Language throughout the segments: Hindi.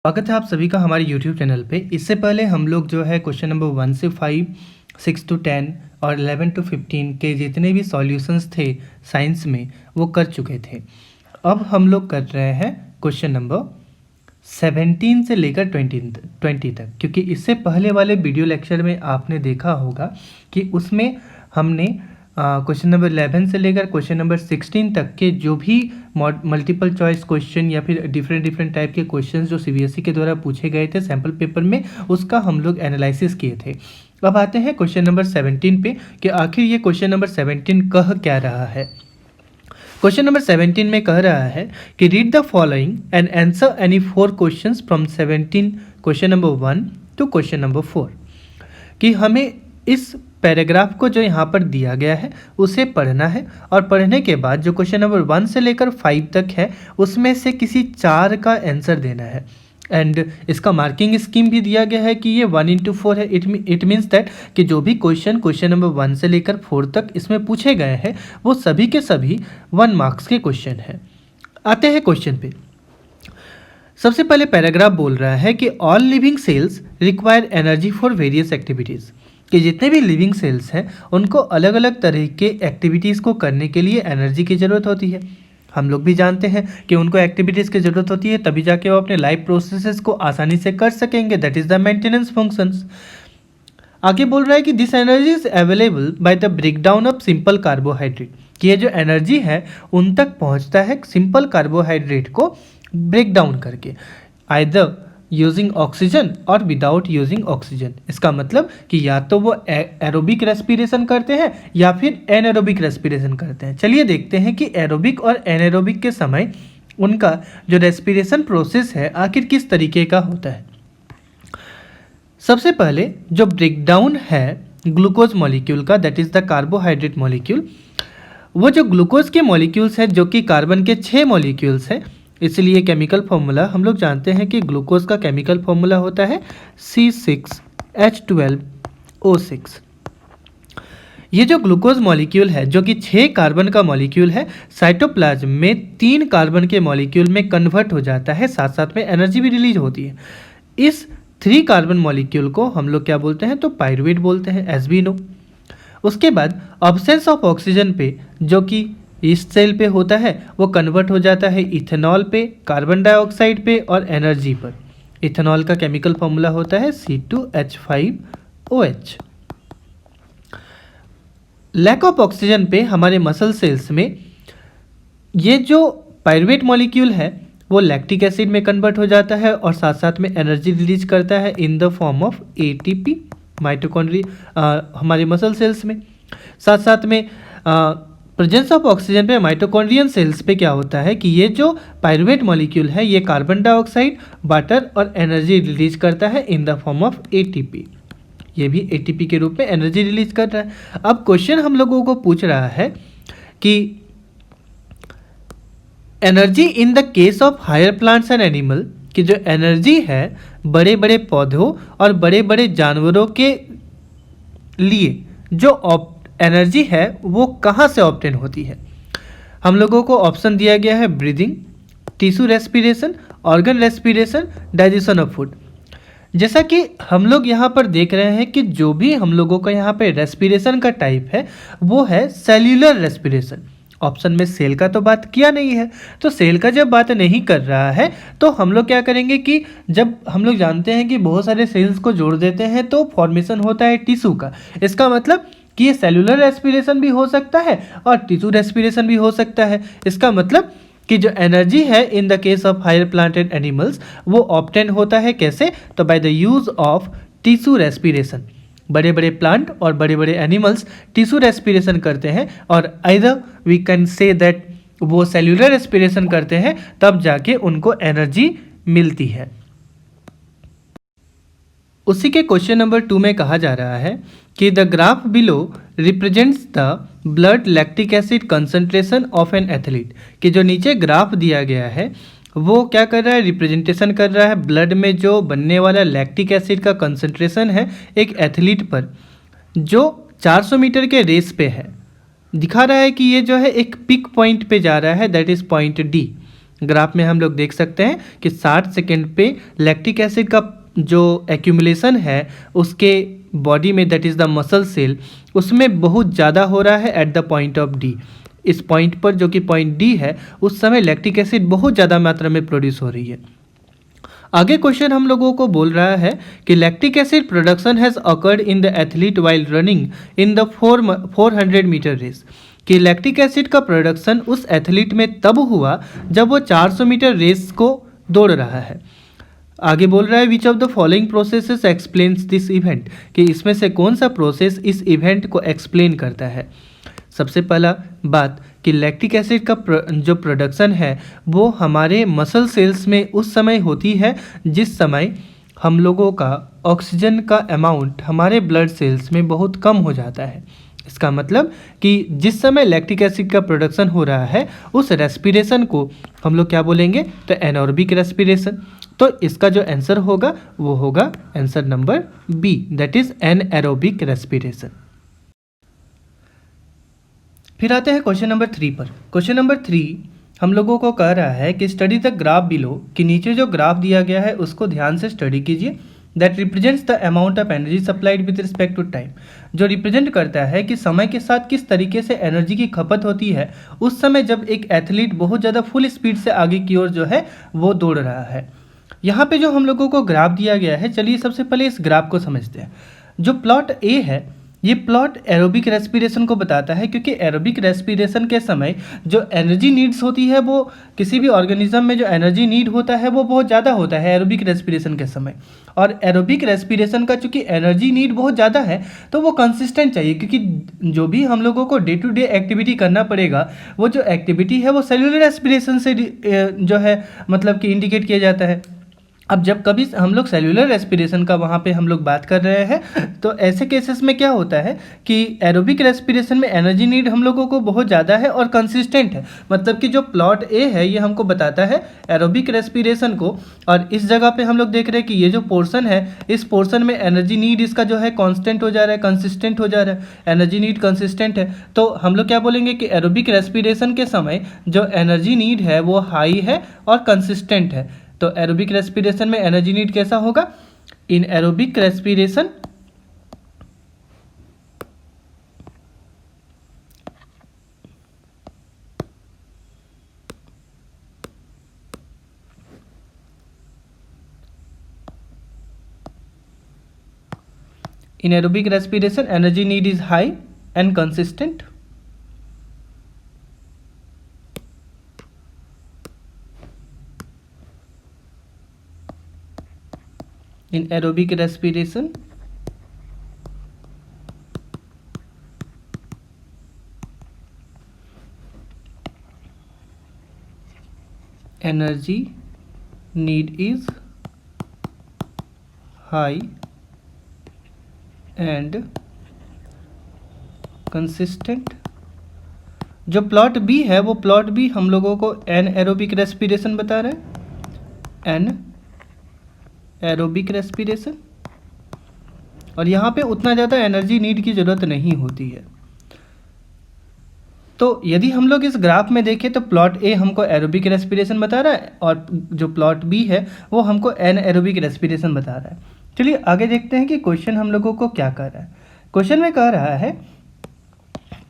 स्वागत है आप सभी का हमारे YouTube चैनल पे। इससे पहले हम लोग जो है क्वेश्चन नंबर 1 से 5, 6 to 10 और 11 to 15 के जितने भी सॉल्यूशंस थे साइंस में वो कर चुके थे। अब हम लोग कर रहे हैं क्वेश्चन नंबर 17 से लेकर 20 तक, क्योंकि इससे पहले वाले वीडियो लेक्चर में आपने देखा होगा कि उसमें हमने क्वेश्चन नंबर 11 से लेकर क्वेश्चन नंबर 16 तक के जो भी मल्टीपल चॉइस क्वेश्चन या फिर डिफरेंट टाइप के क्वेश्चन जो सीबीएसई के द्वारा पूछे गए थे सैम्पल पेपर में, उसका हम लोग एनालिसिस किए थे। अब आते हैं क्वेश्चन नंबर 17 पे कि आखिर ये क्वेश्चन नंबर 17 कह क्या रहा है। क्वेश्चन नंबर 17 में कह रहा है कि read the following and answer any 4 questions from 17 question number 1 to question number 4, कि हमें इस पैराग्राफ को जो यहाँ पर दिया गया है उसे पढ़ना है और पढ़ने के बाद जो क्वेश्चन नंबर 1 से लेकर 5 तक है उसमें से किसी 4 का आंसर देना है। एंड इसका मार्किंग स्कीम भी दिया गया है कि ये 1 into 4 है। इट मीन्स दैट कि जो भी क्वेश्चन नंबर 1 से लेकर 4 तक इसमें पूछे गए हैं वो सभी के सभी 1 मार्क्स के क्वेश्चन हैं। आते हैं क्वेश्चन पे। सबसे पहले पैराग्राफ बोल रहा है कि all living cells require energy for various activities, कि जितने भी लिविंग सेल्स हैं उनको अलग अलग तरह के एक्टिविटीज़ को करने के लिए एनर्जी की ज़रूरत होती है। हम लोग भी जानते हैं कि उनको एक्टिविटीज़ की ज़रूरत होती है तभी जाके वो अपने लाइफ प्रोसेसेस को आसानी से कर सकेंगे, that is the maintenance functions. आगे बोल रहा है कि this energy is available by the breakdown of simple carbohydrate, कि ये जो एनर्जी है उन तक पहुंचता है सिंपल कार्बोहाइड्रेट को ब्रेक डाउन करके, आइदर यूजिंग ऑक्सीजन और विदाउट यूजिंग ऑक्सीजन। इसका मतलब कि या तो वो एरोबिक रेस्पिरेशन करते हैं या फिर एनएरोबिक रेस्पिरेशन करते हैं। चलिए देखते हैं कि एरोबिक और एनएरोबिक के समय उनका जो रेस्पिरेशन प्रोसेस है आखिर किस तरीके का होता है। सबसे पहले जो ब्रेकडाउन है ग्लूकोज मॉलिक्यूल का, that is the carbohydrate molecule, वो जो ग्लूकोज के मॉलिक्यूल्स है जो कि कार्बन के 6 मॉलिक्यूल्स है, इसलिए केमिकल फॉर्मूला हम लोग जानते हैं कि ग्लूकोज का केमिकल फॉर्मूला होता है C6H12O6। ये जो ग्लूकोज मॉलिक्यूल है जो कि 6 कार्बन का मॉलिक्यूल है, साइटोप्लाज्म में 3 कार्बन के मॉलिक्यूल में कन्वर्ट हो जाता है, साथ साथ में एनर्जी भी रिलीज होती है। इस 3 कार्बन मॉलिक्यूल को हम लोग क्या बोलते हैं, तो पायरुवेट बोलते हैं, एज वी नो। उसके बाद ऑब्सेंस ऑफ ऑक्सीजन पे जो कि इस सेल पे होता है वो कन्वर्ट हो जाता है इथेनॉल पे, कार्बन डाइऑक्साइड पे और एनर्जी पर। इथेनॉल का केमिकल फॉर्मूला होता है C2H5OH। लैक ऑफ ऑक्सीजन पे हमारे मसल सेल्स में ये जो पायरुवेट मॉलिक्यूल है वो लैक्टिक एसिड में कन्वर्ट हो जाता है और साथ साथ में एनर्जी रिलीज करता है in the form of ATP mitochondria हमारे मसल सेल्स में। साथ साथ में प्रेजेंस ऑफ ऑक्सीजन पे माइटोकॉन्ड्रियन सेल्स पे क्या होता है कि ये जो पायरुवेट मॉलिक्यूल है ये कार्बन डाइऑक्साइड, वाटर और एनर्जी रिलीज करता है in the form of ATP। ये भी ATP के रूप में एनर्जी रिलीज कर रहा है। अब क्वेश्चन हम लोगों को पूछ रहा है कि energy in the case of higher plants and animal, कि जो एनर्जी है बड़े बड़े पौधों और बड़े बड़े जानवरों के लिए जो एनर्जी है वो कहाँ से ऑब्टेन होती है। हम लोगों को ऑप्शन दिया गया है breathing, tissue respiration, organ respiration, digestion of food. जैसा कि हम लोग यहाँ पर देख रहे हैं कि जो भी हम लोगों का यहाँ पे रेस्पिरेशन का टाइप है वो है सेल्यूलर रेस्पिरेशन। ऑप्शन में सेल का तो बात किया नहीं है, तो सेल का जब बात नहीं कर रहा है तो हम लोग क्या करेंगे कि जब हम लोग जानते हैं कि बहुत सारे सेल्स को जोड़ देते हैं तो फॉर्मेशन होता है टिश्यू का। इसका मतलब कि ये सेल्यूलर रेस्पिरेशन भी हो सकता है और टिश्यू रेस्पिरेशन भी हो सकता है। इसका मतलब कि जो एनर्जी है in the case of higher plant and animals वो ऑब्टेन होता है कैसे, तो by the use of tissue respiration. बड़े बड़े प्लांट और बड़े बड़े एनिमल्स टिश्यू रेस्पिरेशन करते हैं और either we can say that वो सेल्यूलर रेस्पिरेशन करते हैं, तब जाके उनको एनर्जी मिलती है। उसी के क्वेश्चन नंबर 2 में कहा जा रहा है कि the graph below represents the blood lactic acid concentration of an athlete, कि जो नीचे ग्राफ दिया गया है वो क्या कर रहा है, रिप्रेजेंटेशन कर रहा है ब्लड में जो बनने वाला लैक्टिक एसिड का कंसंट्रेशन है एक एथलीट पर जो 400 मीटर के रेस पे है। दिखा रहा है कि ये जो है एक पिक पॉइंट पे जा रहा है, that is point D। Graph में हम लोग देख सकते हैं कि 60 सेकेंड पे लैक्टिक एसिड का जो एक्यूमुलेशन है उसके बॉडी में, that is the muscle cell, उसमें बहुत ज़्यादा हो रहा है at the point of D. इस पॉइंट पर जो कि पॉइंट डी है उस समय लैक्टिक एसिड बहुत ज़्यादा मात्रा में प्रोड्यूस हो रही है। आगे क्वेश्चन हम लोगों को बोल रहा है कि lactic acid production has occurred in the athlete while running in the 400 metre race, कि लैक्टिक एसिड का प्रोडक्शन उस एथलीट में तब हुआ जब वो 400 मीटर रेस को दौड़ रहा है। आगे बोल रहा है विच of the following processes explains this event, कि इसमें से कौन सा प्रोसेस इस इवेंट को एक्सप्लेन करता है। सबसे पहला बात कि लैक्टिक एसिड का जो प्रोडक्शन है वो हमारे मसल सेल्स में उस समय होती है जिस समय हम लोगों का ऑक्सीजन का अमाउंट हमारे ब्लड सेल्स में बहुत कम हो जाता है। इसका मतलब कि जिस समय लैक्टिक एसिड का प्रोडक्शन हो रहा है उस रेस्पिरेशन को हम लोग क्या बोलेंगे, तो एनारोबिक रेस्पिरेशन। तो इसका जो आंसर होगा वो होगा answer number B, that is anaerobic respiration. फिर आते हैं क्वेश्चन नंबर 3 पर। क्वेश्चन नंबर 3 हम लोगों को कह रहा है कि स्टडी द ग्राफ बिलो, कि नीचे जो ग्राफ दिया गया है उसको ध्यान से स्टडी कीजिए, that represents the amount of energy supplied with respect to time, जो रिप्रेजेंट करता है कि समय के साथ किस तरीके से एनर्जी की खपत होती है उस समय जब एक एथलीट बहुत ज़्यादा फुल स्पीड से आगे की ओर जो है वो दौड़ रहा है। यहाँ पे जो हम लोगों को ग्राफ दिया गया है, चलिए सबसे पहले इस ग्राफ को समझते हैं। जो प्लॉट ए है ये प्लॉट एरोबिक रेस्पिरेशन को बताता है, क्योंकि एरोबिक रेस्पिरेशन के समय जो एनर्जी नीड्स होती है वो किसी भी ऑर्गेनिज्म में जो एनर्जी नीड होता है वो बहुत ज़्यादा होता है एरोबिक रेस्पिरेशन के समय। और एरोबिक रेस्पिरेशन का चूंकि एनर्जी नीड बहुत ज़्यादा है तो वो कंसिस्टेंट चाहिए, क्योंकि जो भी हम लोगों को डे टू डे एक्टिविटी करना पड़ेगा वो जो एक्टिविटी है वो सेलुलर रेस्पिरेशन से जो है मतलब कि इंडिकेट किया जाता है। अब जब कभी हम लोग सेल्यूलर रेस्पिरेशन का वहाँ पे हम लोग बात कर रहे हैं तो ऐसे केसेस में क्या होता है कि एरोबिक रेस्पिरेशन में एनर्जी नीड हम लोगों को बहुत ज़्यादा है और कंसिस्टेंट है। मतलब कि जो प्लॉट ए है ये हमको बताता है एरोबिक रेस्पिरेशन को, और इस जगह पे हम लोग देख रहे हैं कि ये जो पोर्शन है इस पोर्शन में एनर्जी नीड इसका जो है कांस्टेंट हो जा रहा है, कंसिस्टेंट हो जा रहा है, एनर्जी नीड कंसिस्टेंट है। तो हम लोग क्या बोलेंगे कि एरोबिक रेस्पिरेशन के समय जो एनर्जी नीड है वो हाई है और कंसिस्टेंट है। तो एरोबिक रेस्पिरेशन में एनर्जी नीड कैसा होगा, in aerobic respiration energy need is high and consistent. In aerobic respiration energy need is high and consistent। जो प्लॉट बी है वो प्लॉट बी हम लोगों को एन एरोबिक रेस्पिरेशन बता रहे हैं, एन एरोबिक रेस्पिरेशन, और यहाँ पे उतना ज़्यादा एनर्जी नीड की ज़रूरत नहीं होती है। तो यदि हम लोग इस ग्राफ में देखें तो प्लॉट ए हमको एरोबिक रेस्पिरेशन बता रहा है और जो प्लॉट बी है वो हमको एन एरोबिक रेस्पिरेशन बता रहा है। चलिए आगे देखते हैं कि क्वेश्चन हम लोगों को क्या कह रहा है। क्वेश्चन में कह रहा है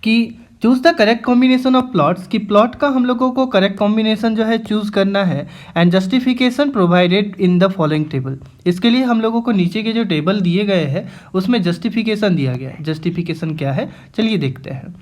कि choose the correct combination of plots, कि प्लॉट का हम लोगों को करेक्ट कॉम्बिनेशन जो है चूज़ करना है, and justification provided in the following table. इसके लिए हम लोगों को नीचे के जो टेबल दिए गए हैं उसमें जस्टिफिकेशन दिया गया है। जस्टिफिकेशन क्या है चलिए देखते हैं।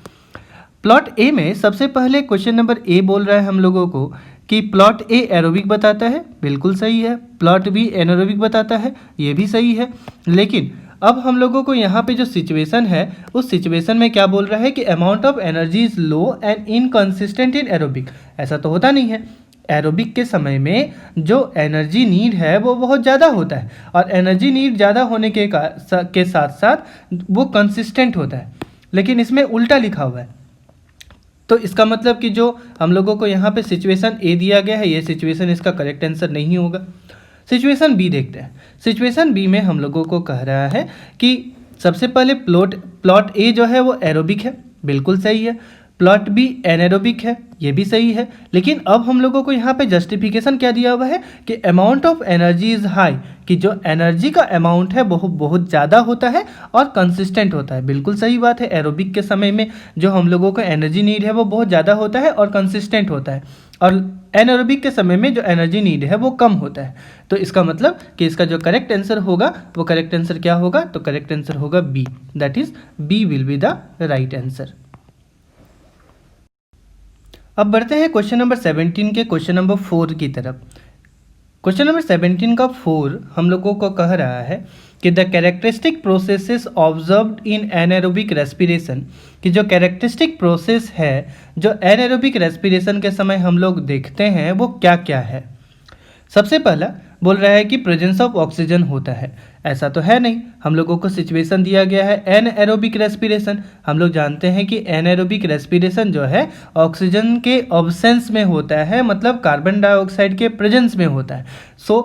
प्लॉट ए में सबसे पहले क्वेश्चन नंबर ए बोल रहा है हम लोगों को कि प्लॉट ए एरोबिक बताता है, बिल्कुल सही है। प्लॉट बी एनारोबिक बताता है, ये भी सही है। लेकिन अब हम लोगों को यहाँ पे जो सिचुएशन है उस सिचुएशन में क्या बोल रहा है कि amount of energy is low and inconsistent in aerobic. ऐसा तो होता नहीं है, एरोबिक के समय में जो एनर्जी नीड है वो बहुत ज़्यादा होता है और एनर्जी नीड ज़्यादा होने के साथ साथ वो कंसिस्टेंट होता है, लेकिन इसमें उल्टा लिखा हुआ है। तो इसका मतलब कि जो हम लोगों को यहाँ पे सिचुएशन ए दिया गया है ये सिचुएशन इसका करेक्ट आंसर नहीं होगा। सिचुएशन बी देखते हैं। सिचुएशन बी में हम लोगों को कह रहा है कि सबसे पहले प्लॉट ए जो है वो एरोबिक है, बिल्कुल सही है। प्लॉट बी एनारोबिक है, ये भी सही है। लेकिन अब हम लोगों को यहाँ पे जस्टिफिकेशन क्या दिया हुआ है कि amount of energy is high, कि जो एनर्जी का अमाउंट है वो बहुत ज़्यादा होता है और कंसिस्टेंट होता है। बिल्कुल सही बात है, एरोबिक के समय में जो हम लोगों को एनर्जी नीड है वो बहुत ज़्यादा होता है और कंसिस्टेंट होता है, और एनारोबिक के समय में जो एनर्जी नीड है वो कम होता है। तो इसका मतलब कि इसका जो करेक्ट आंसर होगा वो करेक्ट आंसर क्या होगा, तो करेक्ट आंसर होगा B, that is B will be the right answer. अब बढ़ते हैं क्वेश्चन नंबर 17 के क्वेश्चन नंबर 4 की तरफ। क्वेश्चन नंबर 17 का 4 हम लोगों को कह रहा है कि the characteristic processes observed in anaerobic respiration, कि जो कैरेक्टरिस्टिक प्रोसेस है जो एनारोबिक रेस्पिरेशन के समय हम लोग देखते हैं वो क्या क्या है। सबसे पहला बोल रहा है कि प्रेजेंस ऑफ ऑक्सीजन होता है। ऐसा तो है नहीं, हम लोगों को सिचुएशन दिया गया है एनएरोबिक रेस्पिरेशन। हम लोग जानते हैं कि एनएरोबिक रेस्पिरेशन जो है ऑक्सीजन के ऑब्सेंस में होता है, मतलब कार्बन डाइऑक्साइड के प्रेजेंस में होता है। सो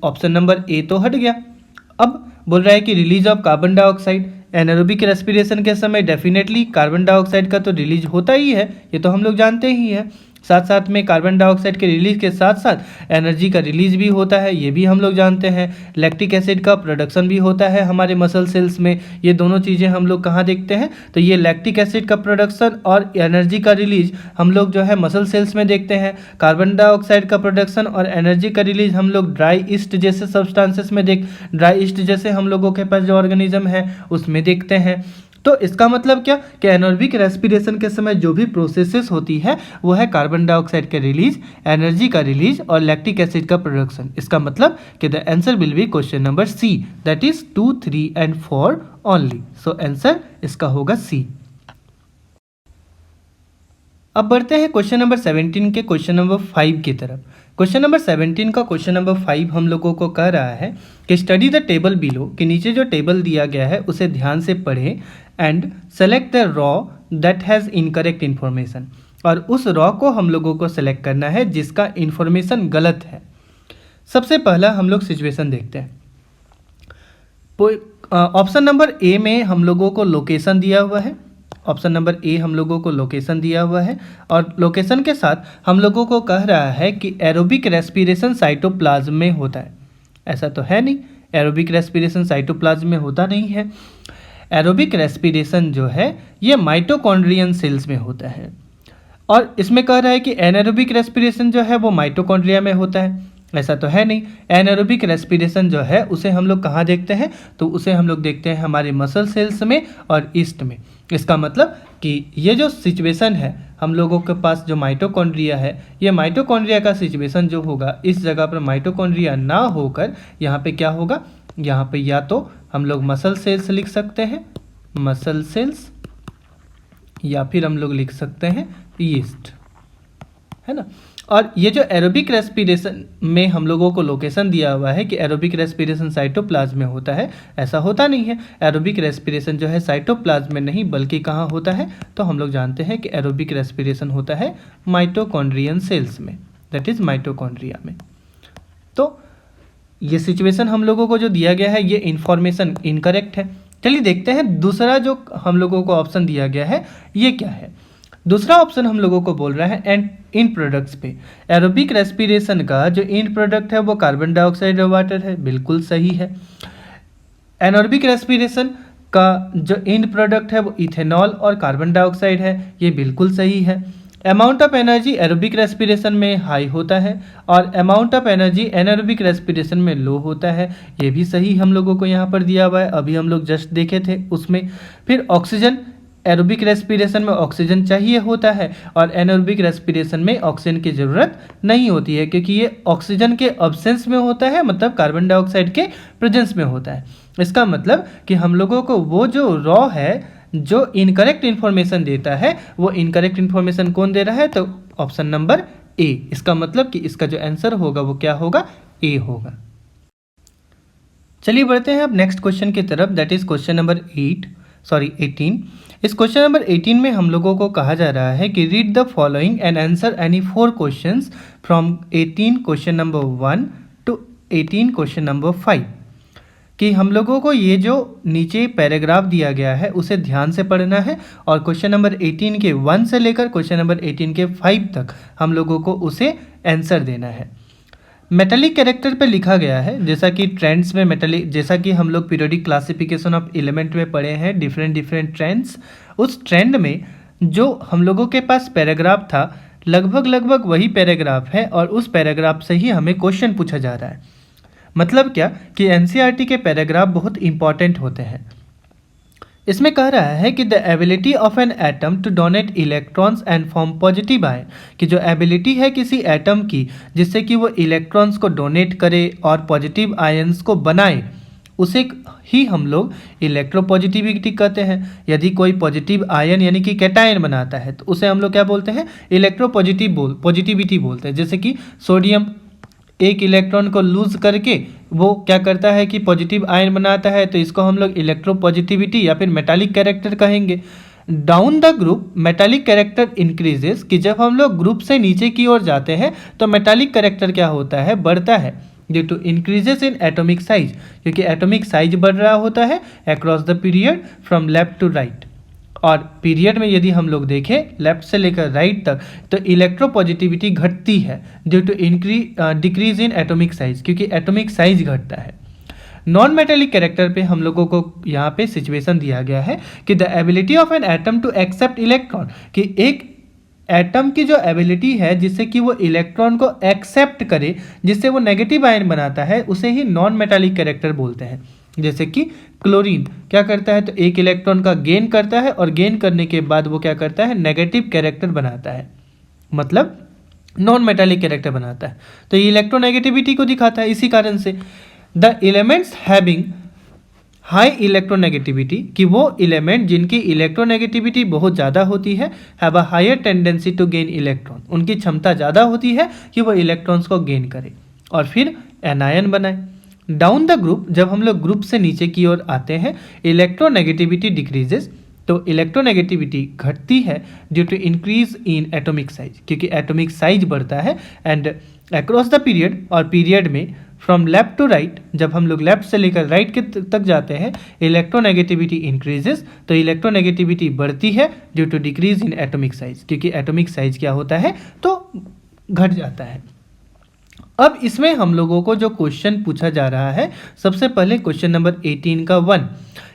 ऑप्शन नंबर ए तो हट गया। अब बोल रहा है कि release of carbon dioxide, anaerobic respiration के समय डेफिनेटली कार्बन डाइऑक्साइड का तो रिलीज होता ही है, ये तो हम लोग जानते ही है। साथ साथ में कार्बन डाइऑक्साइड के रिलीज के साथ साथ एनर्जी का रिलीज भी होता है, ये भी हम लोग जानते हैं। लैक्टिक एसिड का प्रोडक्शन भी होता है हमारे मसल सेल्स में। ये दोनों चीज़ें हम लोग कहाँ देखते हैं, तो ये लैक्टिक एसिड का प्रोडक्शन और एनर्जी का रिलीज हम लोग जो है मसल सेल्स में देखते हैं। कार्बन डाइऑक्साइड का प्रोडक्शन और एनर्जी का रिलीज हम लोग ड्राई ईस्ट जैसे सब्सटेंसेस में ड्राई ईस्ट जैसे हम लोगों के पास जो ऑर्गेनिज्म है उसमें देखते हैं। तो इसका मतलब क्या कि एनारोबिक रेस्पिरेशन के समय जो भी प्रोसेसेस होती है वो है कार्बन डाइऑक्साइड का रिलीज, एनर्जी का रिलीज और लैक्टिक एसिड का प्रोडक्शन। इसका मतलब कि the answer will be question number C, that is 2, 3 and 4 only. So answer इसका होगा सी। अब बढ़ते हैं क्वेश्चन नंबर 17 के क्वेश्चन नंबर 5 की तरफ। क्वेश्चन नंबर 17 का क्वेश्चन नंबर 5 हम लोगों को कह रहा है कि स्टडी द टेबल बिलो, कि नीचे जो टेबल दिया गया है उसे ध्यान से पढ़ें and select the raw that has incorrect information, और उस रॉ को हम लोगों को सेलेक्ट करना है जिसका इन्फॉर्मेशन गलत है। सबसे पहला हम लोग सिचुएशन देखते हैं। ऑप्शन नंबर ए में हम लोगों को लोकेशन दिया हुआ है, ऑप्शन नंबर ए हम लोगों को लोकेशन दिया हुआ है, और लोकेशन के साथ हम लोगों को कह रहा है कि एरोबिक रेस्पिरेशन साइटोप्लाज्म में होता है। ऐसा तो है नहीं, एरोबिक रेस्पिरेशन साइटोप्लाज्म में होता नहीं है। एरोबिक रेस्पिरेशन जो है ये माइटोकॉन्ड्रियन सेल्स में होता है, और इसमें कह रहा है कि एनारोबिक रेस्पिरेशन जो है वो माइटोकॉन्ड्रिया में होता है। ऐसा तो है नहीं, एनारोबिक रेस्पिरेशन जो है उसे हम लोग कहाँ देखते हैं, तो उसे हम लोग देखते हैं हमारे मसल सेल्स में और ईस्ट में। इसका मतलब कि ये जो सिचुएशन है हम लोगों के पास जो माइटोकॉन्ड्रिया है, ये माइटोकॉन्ड्रिया का सिचुएशन जो होगा इस जगह पर माइटोकॉन्ड्रिया ना होकर यहाँ पे क्या होगा, यहाँ पे या तो हम लोग मसल सेल्स लिख सकते हैं, मसल सेल्स, या फिर हम लोग लिख सकते हैं ईस्ट, है ना। और ये जो एरोबिक रेस्पिरेशन में हम लोगों को लोकेशन दिया हुआ है कि एरोबिक रेस्पिरेशन साइटोप्लाज्म में होता है, ऐसा होता नहीं है। एरोबिक रेस्पिरेशन जो है साइटोप्लाज्म में नहीं बल्कि कहाँ होता है, तो हम लोग जानते हैं कि एरोबिक रेस्पिरेशन होता है माइटोकॉन्ड्रियन सेल्स में, दैट इज माइटोकॉन्ड्रिया में। तो ये सिचुएशन हम लोगों को जो दिया गया है ये इन्फॉर्मेशन इनकरेक्ट है। चलिए देखते हैं दूसरा जो हम लोगों को ऑप्शन दिया गया है ये क्या है। दूसरा ऑप्शन हम लोगों को बोल रहा है एंड इन प्रोडक्ट्स पे, एरोबिक रेस्पिरेशन का जो इन प्रोडक्ट है वो कार्बन डाइऑक्साइड और वाटर है, बिल्कुल सही है। एनारोबिक रेस्पिरेशन का जो इन प्रोडक्ट है वो इथेनॉल और कार्बन डाइऑक्साइड है, ये बिल्कुल सही है। Amount of energy aerobic respiration में हाई होता है और amount of energy anaerobic respiration में लो होता है, ये भी सही हम लोगों को यहाँ पर दिया हुआ है, अभी हम लोग जस्ट देखे थे उसमें। फिर ऑक्सीजन, एरोबिक रेस्पिरेशन में ऑक्सीजन चाहिए होता है और एनारोबिक रेस्पिरेशन में ऑक्सीजन की ज़रूरत नहीं होती है, क्योंकि ये ऑक्सीजन के अब्सेंस में होता है, मतलब कार्बन डाइऑक्साइड के प्रेजेंस में होता है। इसका मतलब कि हम लोगों को वो जो रॉ है जो इनकरेक्ट इन्फॉर्मेशन देता है वो इनकरेक्ट इन्फॉर्मेशन कौन दे रहा है, तो ऑप्शन नंबर ए। इसका मतलब कि इसका जो आंसर होगा वो क्या होगा, ए होगा। चलिए बढ़ते हैं अब नेक्स्ट क्वेश्चन की तरफ, दैट इज क्वेश्चन नंबर 18। इस क्वेश्चन नंबर 18 में हम लोगों को कहा जा रहा है कि read the following and answer any 4 questions from 18 question number 1 to 18 question number 5। कि हम लोगों को ये जो नीचे पैराग्राफ दिया गया है उसे ध्यान से पढ़ना है और क्वेश्चन नंबर 18 के 1 से लेकर क्वेश्चन नंबर 18 के 5 तक हम लोगों को उसे आंसर देना है। मेटालिक कैरेक्टर पे लिखा गया है, जैसा कि ट्रेंड्स में मेटालिक, जैसा कि हम लोग पीरियोडिक क्लासिफिकेशन ऑफ एलिमेंट में पढ़े हैं डिफरेंट ट्रेंड्स, उस ट्रेंड में जो हम लोगों के पास पैराग्राफ था लगभग वही पैराग्राफ है और उस पैराग्राफ से ही हमें क्वेश्चन पूछा जा रहा है। मतलब क्या कि एनसीईआरटी के पैराग्राफ बहुत इंपॉर्टेंट होते हैं। इसमें कह रहा है कि the ability of an atom to donate electrons and form positive ion, कि जो एबिलिटी है किसी एटम की जिससे कि वो इलेक्ट्रॉन्स को डोनेट करे और पॉजिटिव आयन्स को बनाए, उसे ही हम लोग इलेक्ट्रोपॉजिटिविटी कहते हैं। यदि कोई पॉजिटिव आयन यानी कि कैटायन बनाता है तो उसे हम लोग क्या बोलते हैं, पॉजिटिविटी बोलते हैं। जैसे कि सोडियम एक इलेक्ट्रॉन को लूज करके वो क्या करता है कि पॉजिटिव आयन बनाता है, तो इसको हम लोग इलेक्ट्रोपॉजिटिविटी या फिर मेटालिक कैरेक्टर कहेंगे। Down the group metallic character increases, कि जब हम लोग ग्रुप से नीचे की ओर जाते हैं तो मेटालिक कैरेक्टर क्या होता है, बढ़ता है due to increases in atomic size, क्योंकि एटॉमिक साइज बढ़ रहा होता है across the period from left to right. और पीरियड में यदि हम लोग देखें लेफ्ट से लेकर राइट तक तो इलेक्ट्रोपॉजिटिविटी घटती है due to decrease in atomic size, क्योंकि एटॉमिक साइज घटता है। नॉन मेटालिक कैरेक्टर पे हम लोगों को यहाँ पे सिचुएशन दिया गया है कि the ability of an atom to accept electron, कि एक एटम की जो एबिलिटी है जिससे कि वो इलेक्ट्रॉन को एक्सेप्ट करे, जिससे वो नेगेटिव आयन बनाता है, उसे ही नॉन मेटालिक कैरेक्टर बोलते हैं। जैसे कि क्लोरीन क्या करता है, तो एक इलेक्ट्रॉन का गेन करता है और गेन करने के बाद वो क्या करता है, नेगेटिव कैरेक्टर बनाता है, मतलब नॉन मेटालिक कैरेक्टर बनाता है। तो ये इलेक्ट्रोनेगेटिविटी को दिखाता है। इसी कारण से the elements having high electronegativity, कि वो एलिमेंट जिनकी इलेक्ट्रोनेगेटिविटी बहुत ज़्यादा होती है, have a higher tendency to gain electron, उनकी क्षमता ज़्यादा होती है कि वो इलेक्ट्रॉन्स को गेन करे और फिर एनायन बनाए। डाउन द ग्रुप, जब हम लोग ग्रुप से नीचे की ओर आते हैं, इलेक्ट्रोनेगेटिविटी डिक्रीजेस, तो इलेक्ट्रोनेगेटिविटी घटती है due to increase in atomic size, क्योंकि एटॉमिक साइज बढ़ता है। एंड अक्रॉस द पीरियड, और पीरियड में फ्रॉम लेफ्ट टू राइट, जब हम लोग लेफ्ट से लेकर राइट के तक जाते हैं, इलेक्ट्रोनेगेटिविटी इंक्रीजेस, तो इलेक्ट्रोनेगेटिविटी बढ़ती है due to decrease in atomic size, क्योंकि एटॉमिक साइज क्या होता है, तो घट जाता है। अब इसमें हम लोगों को जो क्वेश्चन पूछा जा रहा है, सबसे पहले क्वेश्चन नंबर 18 का 1।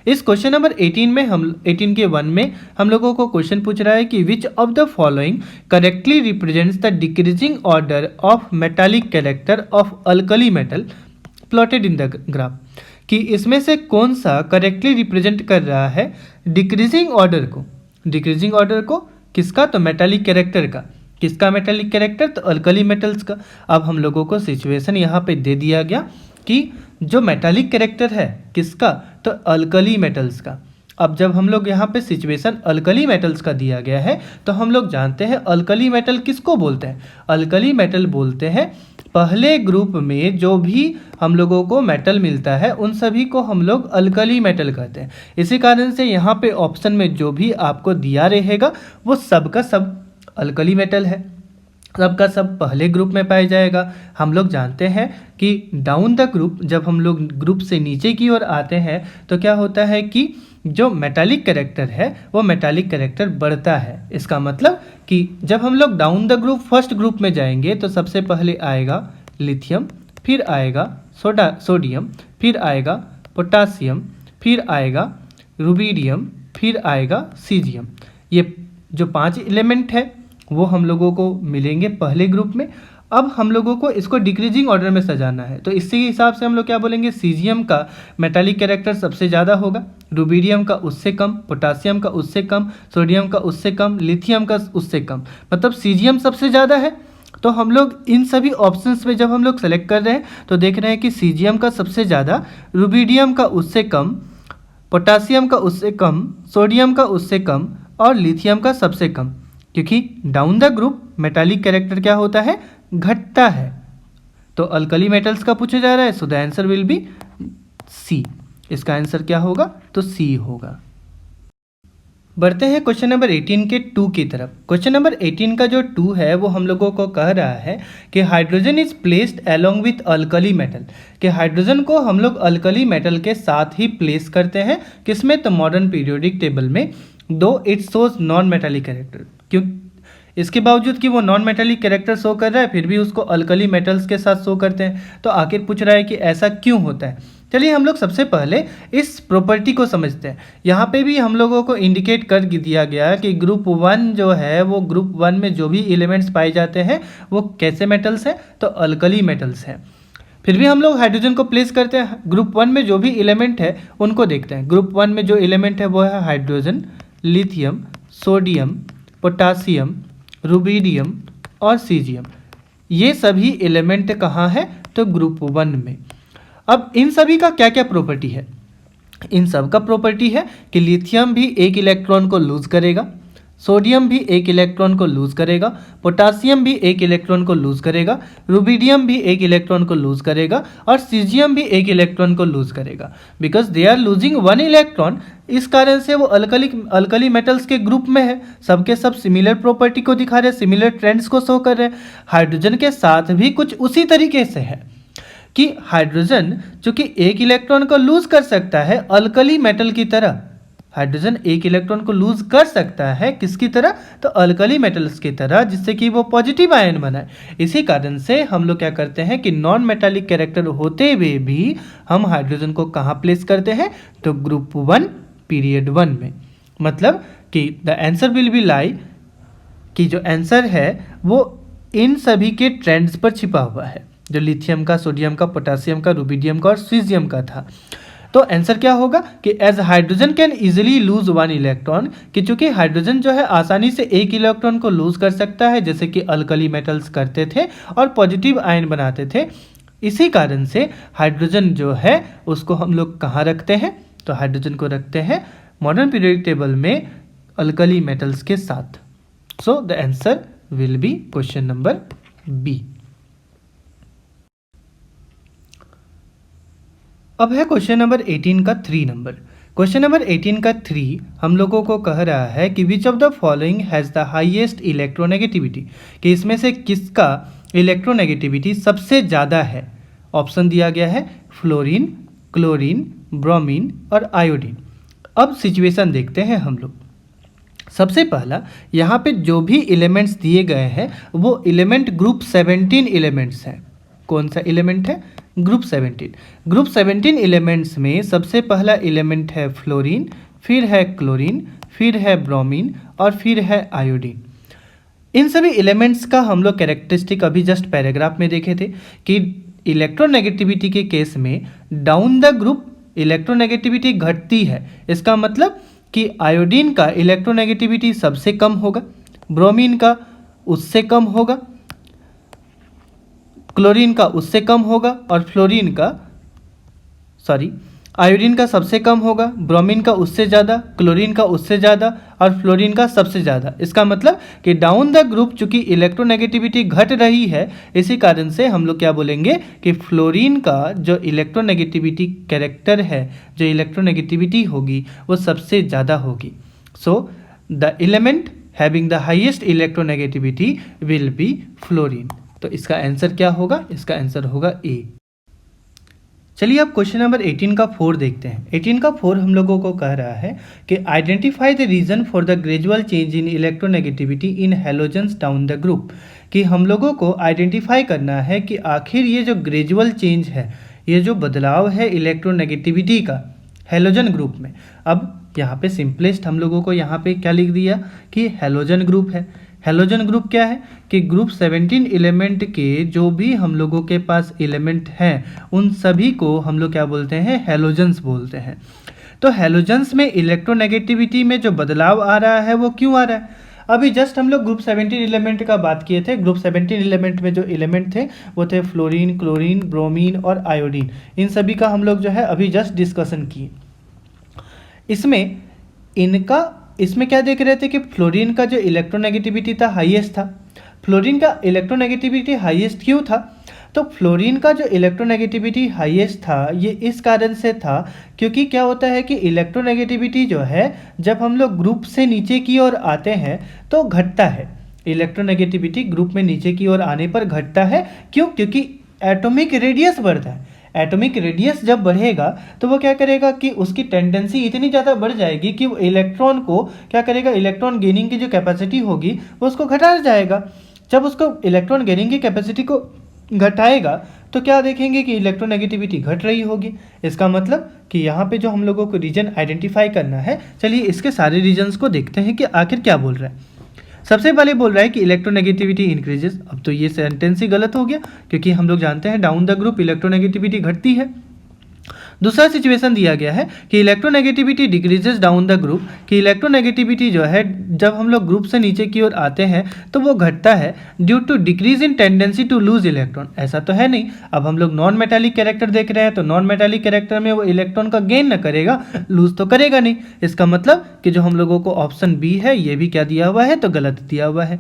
इस क्वेश्चन नंबर 18 में 18 के 1 में हम लोगों को क्वेश्चन पूछ रहा है कि which of the following correctly represents the decreasing order of metallic character of alkali metal plotted in the graph, कि इसमें से कौन सा करेक्टली रिप्रेजेंट कर रहा है डिक्रीजिंग ऑर्डर को। डिक्रीजिंग ऑर्डर को किसका, तो मेटालिक कैरेक्टर का। किसका मेटालिक कैरेक्टर, तो अल्कली मेटल्स का। अब हम लोगों को सिचुएशन यहाँ पे दे दिया गया कि जो मेटालिक कैरेक्टर है किसका, तो अल्कली मेटल्स का। अब जब हम लोग यहाँ पे सिचुएशन अल्कली मेटल्स का दिया गया है तो हम लोग जानते हैं अल्कली मेटल किसको बोलते हैं। अल्कली मेटल बोलते हैं पहले ग्रुप में जो भी हम लोगों को मेटल मिलता है उन सभी को हम लोग अल्कली मेटल कहते हैं। इसी कारण से यहाँ पे ऑप्शन में जो भी आपको दिया रहेगा वो सब का सब अल्कली मेटल है, सब का सब पहले ग्रुप में पाया जाएगा। हम लोग जानते हैं कि डाउन द ग्रुप, जब हम लोग ग्रुप से नीचे की ओर आते हैं तो क्या होता है कि जो मेटालिक कैरेक्टर है वो मेटालिक कैरेक्टर बढ़ता है। इसका मतलब कि जब हम लोग down the group first group में जाएंगे तो सबसे पहले आएगा लिथियम, फिर आएगा सोडियम, फिर आएगा पोटासियम, फिर आएगा रुबिडियम, फिर आएगा सीजियम। ये जो 5 एलिमेंट है वो हम लोगों को मिलेंगे पहले ग्रुप में। अब हम लोगों को इसको डिक्रीजिंग ऑर्डर में सजाना है, तो इसी हिसाब से हम लोग क्या बोलेंगे, सीजियम का मेटालिक कैरेक्टर सबसे ज़्यादा होगा, रुबिडियम का उससे कम, पोटासियम का उससे कम, सोडियम का उससे कम, लिथियम का उससे कम, मतलब सीजियम सबसे ज़्यादा है। तो हम लोग इन सभी ऑप्शंस में जब हम लोग सेलेक्ट कर रहे हैं तो देख रहे हैं कि सीजियम का सबसे ज़्यादा, रुबिडियम का उससे कम, पोटासियम का उससे कम, सोडियम का उससे कम और लिथियम का सबसे कम, क्योंकि down the group metallic character क्या होता है, घटता है। तो अल्कली मेटल्स का पूछा जा रहा है, so the answer will be C. इसका आंसर क्या होगा, तो सी होगा। बढ़ते हैं क्वेश्चन नंबर 18 के 2 की तरफ। क्वेश्चन नंबर 18 का जो 2 है वो हम लोगों को कह रहा है कि hydrogen is placed along with alkali metal, कि हाइड्रोजन को हम लोग अल्कली मेटल के साथ ही प्लेस करते हैं किसमें, तो मॉडर्न पीरियोडिक टेबल में, दो it shows non metallic character. क्यों, इसके बावजूद कि वो नॉन मेटालिक कैरेक्टर शो कर रहा है फिर भी उसको अल्कली मेटल्स के साथ शो करते हैं। तो आखिर पूछ रहा है कि ऐसा क्यों होता है। चलिए हम लोग सबसे पहले इस प्रॉपर्टी को समझते हैं। यहाँ पे भी हम लोगों को इंडिकेट कर दिया गया कि ग्रुप 1 जो है वो ग्रुप 1 में जो भी एलिमेंट्स पाए जाते हैं वो कैसे मेटल्स हैं, तो अल्कली मेटल्स हैं। फिर भी हम लोग हाइड्रोजन को प्लेस करते हैं। ग्रुप 1 में जो भी एलिमेंट है उनको देखते हैं। ग्रुप 1 में जो एलिमेंट है वो है hydrogen, lithium, sodium, potassium, rubidium और सीजियम। ये सभी एलिमेंट कहाँ है, तो ग्रुप 1 में। अब इन सभी का क्या क्या प्रॉपर्टी है, इन सब का प्रॉपर्टी है कि लिथियम भी एक इलेक्ट्रॉन को लूज करेगा, सोडियम भी एक इलेक्ट्रॉन को लूज करेगा, पोटासियम भी एक इलेक्ट्रॉन को लूज करेगा, रुबिडियम भी एक इलेक्ट्रॉन को लूज करेगा और सीजियम भी एक इलेक्ट्रॉन को लूज करेगा। Because they are losing 1 electron, इस कारण से वो अल्कली मेटल्स के ग्रुप में है। सबके सब सिमिलर प्रॉपर्टी को दिखा रहे हैं, सिमिलर ट्रेंड्स को शो कर रहे हैं। हाइड्रोजन के साथ भी कुछ उसी तरीके से है कि हाइड्रोजन चूंकि एक इलेक्ट्रॉन को लूज कर सकता है अल्कली मेटल की तरह, हाइड्रोजन एक इलेक्ट्रॉन को लूज कर सकता है किसकी तरह, तो अल्कली मेटल्स की तरह, जिससे कि वो पॉजिटिव आयन बनाए। इसी कारण से हम लोग क्या करते हैं कि नॉन मेटालिक कैरेक्टर होते हुए भी हम हाइड्रोजन को कहाँ प्लेस करते हैं, तो ग्रुप 1 पीरियड 1 में। मतलब कि द आंसर विल बी लाई, कि जो आंसर है वो इन सभी के ट्रेंड्स पर छिपा हुआ है, जो लिथियम का, सोडियम का, पोटासियम का, रुबिडियम का और सीजियम का था। तो आंसर क्या होगा कि as hydrogen can easily lose 1 electron, कि चूंकि हाइड्रोजन जो है आसानी से एक इलेक्ट्रॉन को लूज कर सकता है जैसे कि अल्कली मेटल्स करते थे और पॉजिटिव आयन बनाते थे। इसी कारण से हाइड्रोजन जो है उसको हम लोग कहाँ रखते हैं, तो हाइड्रोजन को रखते हैं मॉडर्न पीरियोडिक टेबल में अल्कली मेटल्स के साथ। So the answer will be question number B. अब है क्वेश्चन नंबर 18 का 3 नंबर। क्वेश्चन नंबर 18 का 3 हम लोगों को कह रहा है कि which of the following has the highest electronegativity, कि इसमें से किसका इलेक्ट्रोनेगेटिविटी सबसे ज़्यादा है। ऑप्शन दिया गया है फ्लोरीन, क्लोरीन, ब्रोमीन और आयोडीन। अब सिचुएशन देखते हैं हम लोग। सबसे पहला यहाँ पे जो भी एलिमेंट्स दिए गए हैं वो एलिमेंट ग्रुप 17 एलिमेंट्स हैं। कौन सा एलिमेंट है, ग्रुप 17। ग्रुप 17 एलिमेंट्स में सबसे पहला एलिमेंट है फ्लोरीन, फिर है क्लोरीन, फिर है ब्रोमीन और फिर है आयोडीन। इन सभी एलिमेंट्स का हम लोग कैरेक्टरिस्टिक अभी जस्ट पैराग्राफ में देखे थे कि इलेक्ट्रोनेगेटिविटी के केस में डाउन द ग्रुप इलेक्ट्रोनेगेटिविटी घटती है। इसका मतलब कि आयोडीन का इलेक्ट्रोनेगेटिविटी सबसे कम होगा, ब्रोमीन का उससे कम होगा, क्लोरीन का उससे कम होगा और आयोडीन का सबसे कम होगा, ब्रोमीन का उससे ज़्यादा, क्लोरीन का उससे ज़्यादा और फ्लोरीन का सबसे ज़्यादा। इसका मतलब कि डाउन द ग्रुप चूंकि इलेक्ट्रोनेगेटिविटी घट रही है, इसी कारण से हम लोग क्या बोलेंगे कि फ्लोरीन का जो इलेक्ट्रोनेगेटिविटी कैरेक्टर है, जो इलेक्ट्रोनेगेटिविटी होगी वो सबसे ज़्यादा होगी। So the element having the highest electronegativity will be fluorine. तो इसका आंसर क्या होगा, इसका आंसर होगा ए। चलिए अब क्वेश्चन नंबर 18 का 4 देखते हैं। 18 का 4 हम लोगों को कह रहा है कि identify the reason for the gradual change in electronegativity in halogens down the group, कि हम लोगों को आइडेंटिफाई करना है कि आखिर ये जो ग्रेजुअल चेंज है, ये जो बदलाव है इलेक्ट्रोनेगेटिविटी का हैलोजन ग्रुप में। अब यहाँ पे सिंपलेस्ट हम लोगों को यहाँ पे क्या लिख दिया कि हैलोजन ग्रुप है। हैलोजन ग्रुप क्या है कि ग्रुप 17 एलिमेंट के जो भी हम लोगों के पास एलिमेंट हैं उन सभी को हम लोग क्या बोलते हैं, हैलोजेंस बोलते हैं। तो हैलोजेंस में इलेक्ट्रोनेगेटिविटी में जो बदलाव आ रहा है वो क्यों आ रहा है, अभी जस्ट हम लोग ग्रुप 17 एलिमेंट का बात किए थे। ग्रुप 17 एलिमेंट में जो एलिमेंट थे वो थे फ्लोरीन, क्लोरीन, ब्रोमीन और आयोडीन। इन सभी का हम लोग जो है अभी जस्ट डिस्कशन किए। इसमें क्या देख रहे थे कि फ्लोरीन का जो इलेक्ट्रोनेगेटिविटी था हाईएस्ट था। फ्लोरीन का इलेक्ट्रोनेगेटिविटी हाईएस्ट क्यों था, तो फ्लोरीन का जो इलेक्ट्रोनेगेटिविटी हाईएस्ट था ये इस कारण से था क्योंकि क्या होता है कि इलेक्ट्रोनेगेटिविटी जो है जब हम लोग ग्रुप से नीचे की ओर आते हैं तो घटता है। इलेक्ट्रोनेगेटिविटी ग्रुप में नीचे की ओर आने पर घटता है। क्यों? क्योंकि एटॉमिक रेडियस बढ़ता है। एटॉमिक रेडियस जब बढ़ेगा तो वो क्या करेगा कि उसकी टेंडेंसी इतनी ज़्यादा बढ़ जाएगी कि वो इलेक्ट्रॉन को क्या करेगा, इलेक्ट्रॉन गेनिंग की जो कैपेसिटी होगी वो उसको घटा जाएगा। जब उसको इलेक्ट्रॉन गेनिंग की कैपेसिटी को घटाएगा तो क्या देखेंगे कि इलेक्ट्रोनेगेटिविटी घट रही होगी। इसका मतलब कि यहाँ पे जो हम लोगों को रीजन आइडेंटिफाई करना है, चलिए इसके सारे रीजन्स को देखते हैं कि आखिर क्या बोल रहा है। सबसे पहले बोल रहा है कि इलेक्ट्रोनेगेटिविटी इंक्रीजेस। अब तो ये सेंटेंस ही गलत हो गया क्योंकि हम लोग जानते हैं डाउन द ग्रुप इलेक्ट्रोनेगेटिविटी घटती है। दूसरा सिचुएशन दिया गया है कि electronegativity decreases down the group, कि इलेक्ट्रोनेगेटिविटी जो है जब हम लोग ग्रुप से नीचे की ओर आते हैं तो वो घटता है due to decrease in tendency to lose electron. ऐसा तो है नहीं। अब हम लोग नॉन मेटालिक कैरेक्टर देख रहे हैं तो नॉन मेटालिक कैरेक्टर में वो इलेक्ट्रॉन का गेन न करेगा, लूज तो करेगा नहीं। इसका मतलब कि जो हम लोगों को ऑप्शन बी है ये भी क्या दिया हुआ है, तो गलत दिया हुआ है।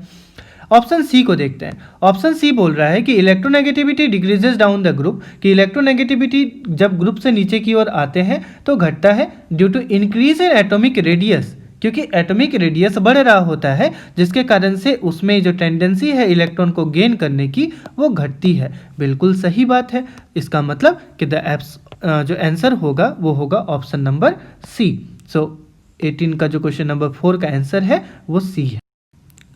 ऑप्शन सी को देखते हैं। ऑप्शन सी बोल रहा है कि electronegativity decreases down the group, कि इलेक्ट्रोनेगेटिविटी जब ग्रुप से नीचे की ओर आते हैं तो घटता है due to increase in atomic radius, क्योंकि एटॉमिक रेडियस बढ़ रहा होता है जिसके कारण से उसमें जो टेंडेंसी है इलेक्ट्रॉन को गेन करने की वो घटती है। बिल्कुल सही बात है। इसका मतलब कि जो आंसर होगा वो होगा ऑप्शन नंबर सी। सो 18 का जो क्वेश्चन नंबर 4 का आंसर है वो सी है।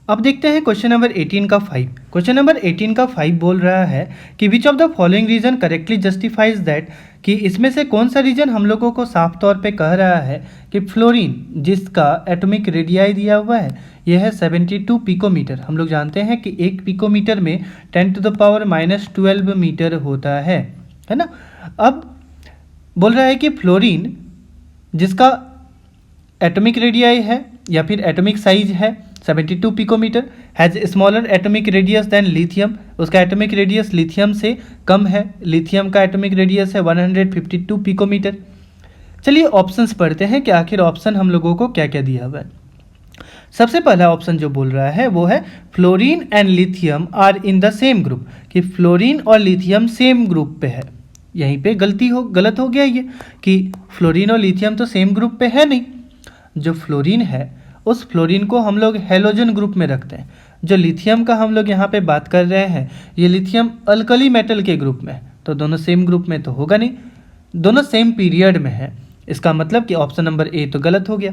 अब देखते हैं क्वेश्चन नंबर 18 का 5। क्वेश्चन नंबर 18 का 5 बोल रहा है कि which of the following reason correctly justifies that, कि इसमें से कौन सा रीजन हम लोगों को साफ तौर पे कह रहा है कि फ्लोरीन जिसका एटॉमिक रेडियाई दिया हुआ है यह है 72 पिकोमीटर। हम लोग जानते हैं कि एक पिकोमीटर में 10⁻⁻12 मीटर होता है ना। अब बोल रहा है कि फ्लोरीन जिसका एटॉमिक रेडियाई है या फिर एटॉमिक साइज है 72 picometer, has smaller atomic radius than lithium, उसका एटॉमिक रेडियस लिथियम से कम है। लिथियम का एटॉमिक रेडियस है 152 पिकोमीटर। चलिए ऑप्शंस पढ़ते हैं कि आखिर ऑप्शन हम लोगों को क्या क्या दिया हुआ है। सबसे पहला ऑप्शन जो बोल रहा है वो है fluorine and lithium are in the same group, कि फ्लोरीन और लिथियम सेम ग्रुप पे है। यहीं पे गलत हो गया ये कि फ्लोरीन और लिथियम तो सेम ग्रुप पे है नहीं। जो फ्लोरीन है उस फ्लोरीन को हम लोग हेलोजन ग्रुप में रखते हैं। जो लिथियम का हम लोग यहाँ पे बात कर रहे हैं ये लिथियम अल्कली मेटल के ग्रुप में है, तो दोनों सेम ग्रुप में तो होगा नहीं, दोनों सेम पीरियड में है। इसका मतलब कि ऑप्शन नंबर ए तो गलत हो गया।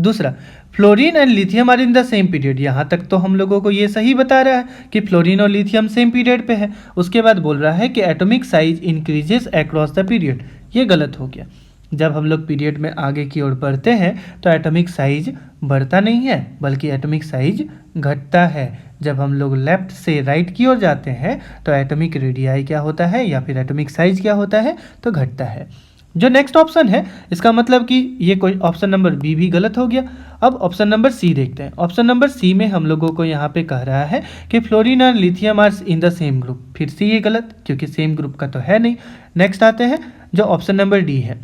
दूसरा, fluorine and lithium are in the same period, यहाँ तक तो हम लोगों को ये सही बता रहा है कि फ्लोरीन और लिथियम सेम पीरियड पे है। उसके बाद बोल रहा है कि atomic size increases across the period, ये गलत हो गया। जब हम लोग पीरियड में आगे की ओर बढ़ते हैं तो एटॉमिक साइज बढ़ता नहीं है बल्कि एटॉमिक साइज घटता है। जब हम लोग लेफ्ट से राइट की ओर जाते हैं तो एटॉमिक रेडियाई क्या होता है या फिर एटॉमिक साइज क्या होता है, तो घटता है। जो नेक्स्ट ऑप्शन है इसका मतलब कि ये कोई ऑप्शन नंबर बी भी गलत हो गया। अब ऑप्शन नंबर सी देखते हैं। ऑप्शन नंबर सी में हम लोगों को यहाँ पे कह रहा है कि फ्लोरीन और lithium are in the same group, फिर से ये गलत क्योंकि सेम ग्रुप का तो है नहीं। नेक्स्ट आते हैं जो ऑप्शन नंबर डी है।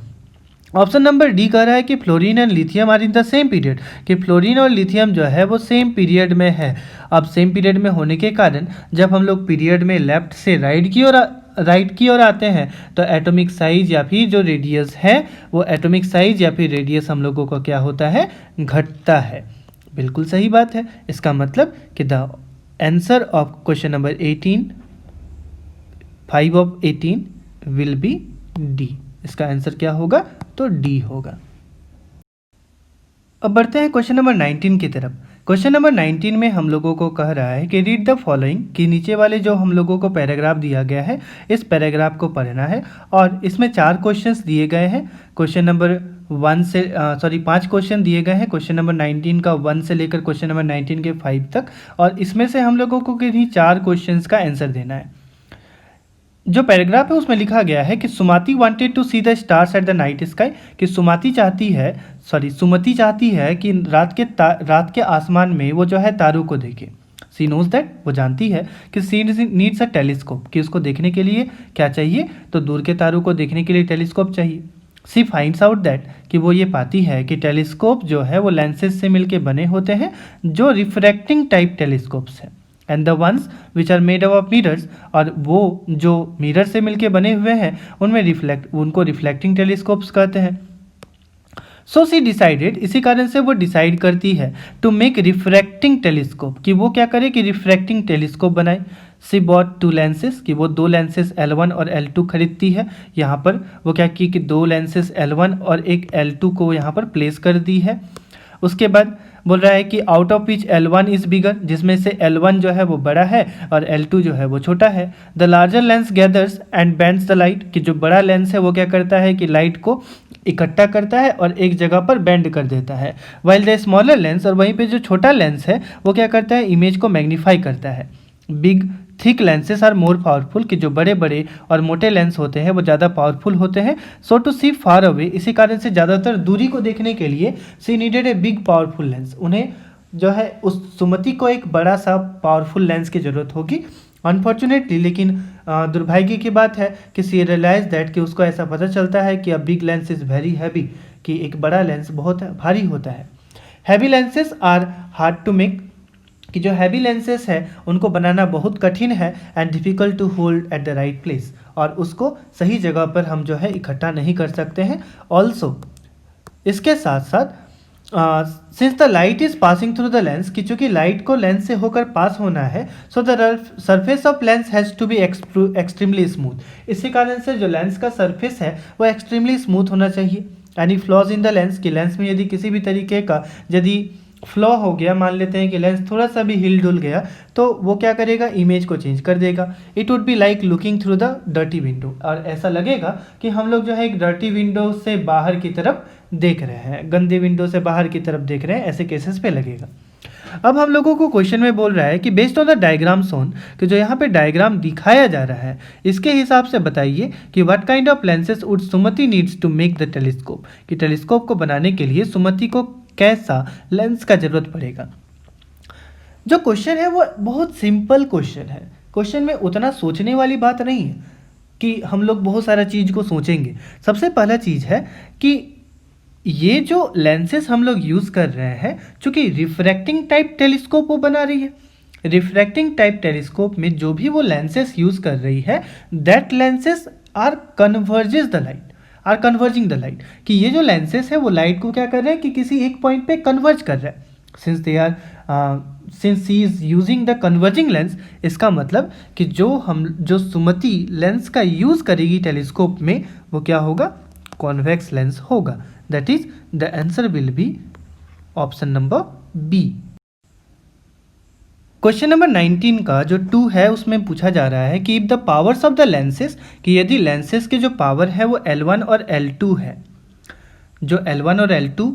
ऑप्शन नंबर डी कह रहा है कि fluorine and lithium are in the same period, कि फ्लोरीन और लिथियम जो है वो सेम पीरियड में है। अब सेम पीरियड में होने के कारण जब हम लोग पीरियड में लेफ्ट से राइट की ओर आते हैं तो एटॉमिक साइज या फिर जो रेडियस है वो एटॉमिक साइज या फिर रेडियस हम लोगों को क्या होता है, घटता है। बिल्कुल सही बात है। इसका मतलब कि the answer of question number 18 5 of 18 will be D. इसका आंसर क्या होगा, तो डी होगा। अब बढ़ते हैं क्वेश्चन नंबर 19 की तरफ। क्वेश्चन नंबर 19 में हम लोगों को कह रहा है कि रीड द फॉलोइंग, कि नीचे वाले जो हम लोगों को पैराग्राफ दिया गया है इस पैराग्राफ को पढ़ना है और इसमें 4 क्वेश्चंस दिए गए हैं। क्वेश्चन नंबर 5 क्वेश्चन दिए गए हैं क्वेश्चन नंबर 19 का 1 से लेकर क्वेश्चन नंबर 19 के 5 तक, और इसमें से हम लोगों को किन्हीं 4 क्वेश्चंस का आंसर देना है। जो पैराग्राफ है उसमें लिखा गया है कि Sumati wanted to see the stars at the night sky, कि सुमति चाहती है कि रात के आसमान में वो जो है तारों को देखे। सी नोज दैट, वो जानती है कि सी नीड्स अ टेलीस्कोप, कि उसको देखने के लिए क्या चाहिए, तो दूर के तारों को देखने के लिए टेलीस्कोप चाहिए। सी फाइंड्स आउट दैट, कि वो ये पाती है कि टेलीस्कोप जो है वो लेंसेज से मिलके बने होते हैं जो रिफ्रैक्टिंग टाइप टेलीस्कोप्स हैं। And the ones which are made of mirrors, और वो जो मिरर से मिलके बने हुए हैं उनमें उनको रिफ्लेक्टिंग टेलीस्कोप्स कहते हैं। सो सी डिसाइडेड, इसी कारण से वो डिसाइड करती है टू मेक रिफ्रैक्टिंग टेलीस्कोप, कि वो क्या करे कि रिफ्रैक्टिंग टेलीस्कोप बनाए। सी बॉट 2 लेंसेज, कि वो 2 लेंसेज L1 और L2 खरीदती है। यहाँ पर वो क्या की कि 2 लेंसेज L1 और एक L2 को यहाँ पर प्लेस कर दी है। उसके बाद बोल रहा है कि out of which L1 is bigger, जिसमें से L1 जो है वो बड़ा है और L2 जो है वो छोटा है। The larger lens gathers and bands the light, कि जो बड़ा लेंस है वो क्या करता है कि लाइट को इकट्ठा करता है और एक जगह पर बेंड कर देता है। वाइल द स्मॉलर लेंस, और वहीं पे जो छोटा लेंस है वो क्या करता है, इमेज को मैग्नीफाई करता है। Big thick lenses are more powerful, कि जो बड़े बड़े और मोटे लेंस होते हैं वो ज़्यादा पावरफुल होते हैं। सो टू सी फार अवे, इसी कारण से ज़्यादातर दूरी को देखने के लिए she needed a big powerful lens, उन्हें जो है उस सुमति को एक बड़ा सा पावरफुल लेंस की ज़रूरत होगी। अनफॉर्चुनेटली, लेकिन दुर्भाग्य की बात है कि सी रियलाइज दैट, कि उसको ऐसा पता चलता है कि a big lens is very heavy, कि एक बड़ा लेंस बहुत भारी होता है। Heavy lenses are hard to make, कि जो हैवी लेंसेस है उनको बनाना बहुत कठिन है। And difficult to hold at the right place, और उसको सही जगह पर हम जो है इकट्ठा नहीं कर सकते हैं। ऑल्सो इसके साथ साथ since the light is passing through the lens, कि चूँकि लाइट को लेंस से होकर पास होना है, so the surface of lens has to be extremely smooth, इसी कारण से जो लेंस का सरफेस है वो एक्सट्रीमली स्मूथ होना चाहिए। Any flaws in the lens, कि लेंस में यदि किसी भी तरीके का यदि फ्लॉ हो गया, मान लेते हैं कि लेंस थोड़ा सा भी हिल डुल गया, तो वो क्या करेगा, इमेज को चेंज कर देगा। It would be like looking through the dirty window, और ऐसा लगेगा कि हम लोग जो है एक डर्टी विंडो से बाहर की तरफ देख रहे हैं, गंदे विंडो से बाहर की तरफ देख रहे हैं, ऐसे केसेस पे लगेगा। अब हम लोगों को क्वेश्चन में बोल रहा है कि बेस्ड ऑन द डायग्राम सोन, कि जो यहाँ पे डायग्राम दिखाया जा रहा है इसके हिसाब से बताइए कि what kind of lenses would Sumati needs to make the telescope, कि टेलीस्कोप को बनाने के लिए सुमति को कैसा लेंस का जरूरत पड़ेगा। जो क्वेश्चन है वो बहुत सिंपल क्वेश्चन है, क्वेश्चन में उतना सोचने वाली बात नहीं है कि हम लोग बहुत सारा चीज़ को सोचेंगे। सबसे पहला चीज़ है कि ये जो लेंसेस हम लोग यूज़ कर रहे हैं, चूँकि रिफ्रैक्टिंग टाइप टेलीस्कोप वो बना रही है, रिफ्रैक्टिंग टाइप टेलीस्कोप में जो भी वो लेंसेस यूज़ कर रही है, that lenses are converges the light, are converging the light, कि ये जो लेंसेस है वो लाइट को क्या कर रहे हैं कि किसी एक पॉइंट पे कन्वर्ज कर रहे हैं। Since she is using the converging lens, इसका मतलब कि जो सुमति लेंस का यूज़ करेगी टेलीस्कोप में वो क्या होगा, कॉन्वेक्स लेंस होगा। That is the answer will be option number B. Question number 19 का जो 2 है उसमें पूछा जा रहा है कि if the powers of the lenses, कि यदि लेंसेस के जो पावर है वो L1 और L2 है, जो L1 और L2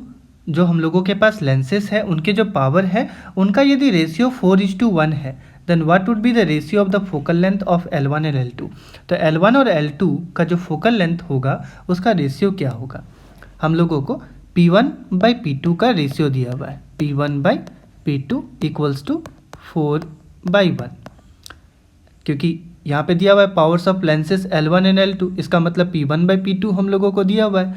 जो हम लोगों के पास लेंसेस है उनके जो पावर है उनका यदि रेशियो 4:1 है, then what would be the ratio of the focal length of L1 and L2। तो L1 और L2 का जो फोकल लेंथ होगा उसका रेशियो क्या होगा। हम लोगों को P1/P2 का रेशियो दिया हुआ है, P1/P2 इक्वल्स टू 4/1, क्योंकि यहाँ पे दिया हुआ है powers of lenses L1 and L2, इसका मतलब P1/P2 हम लोगों को दिया हुआ है।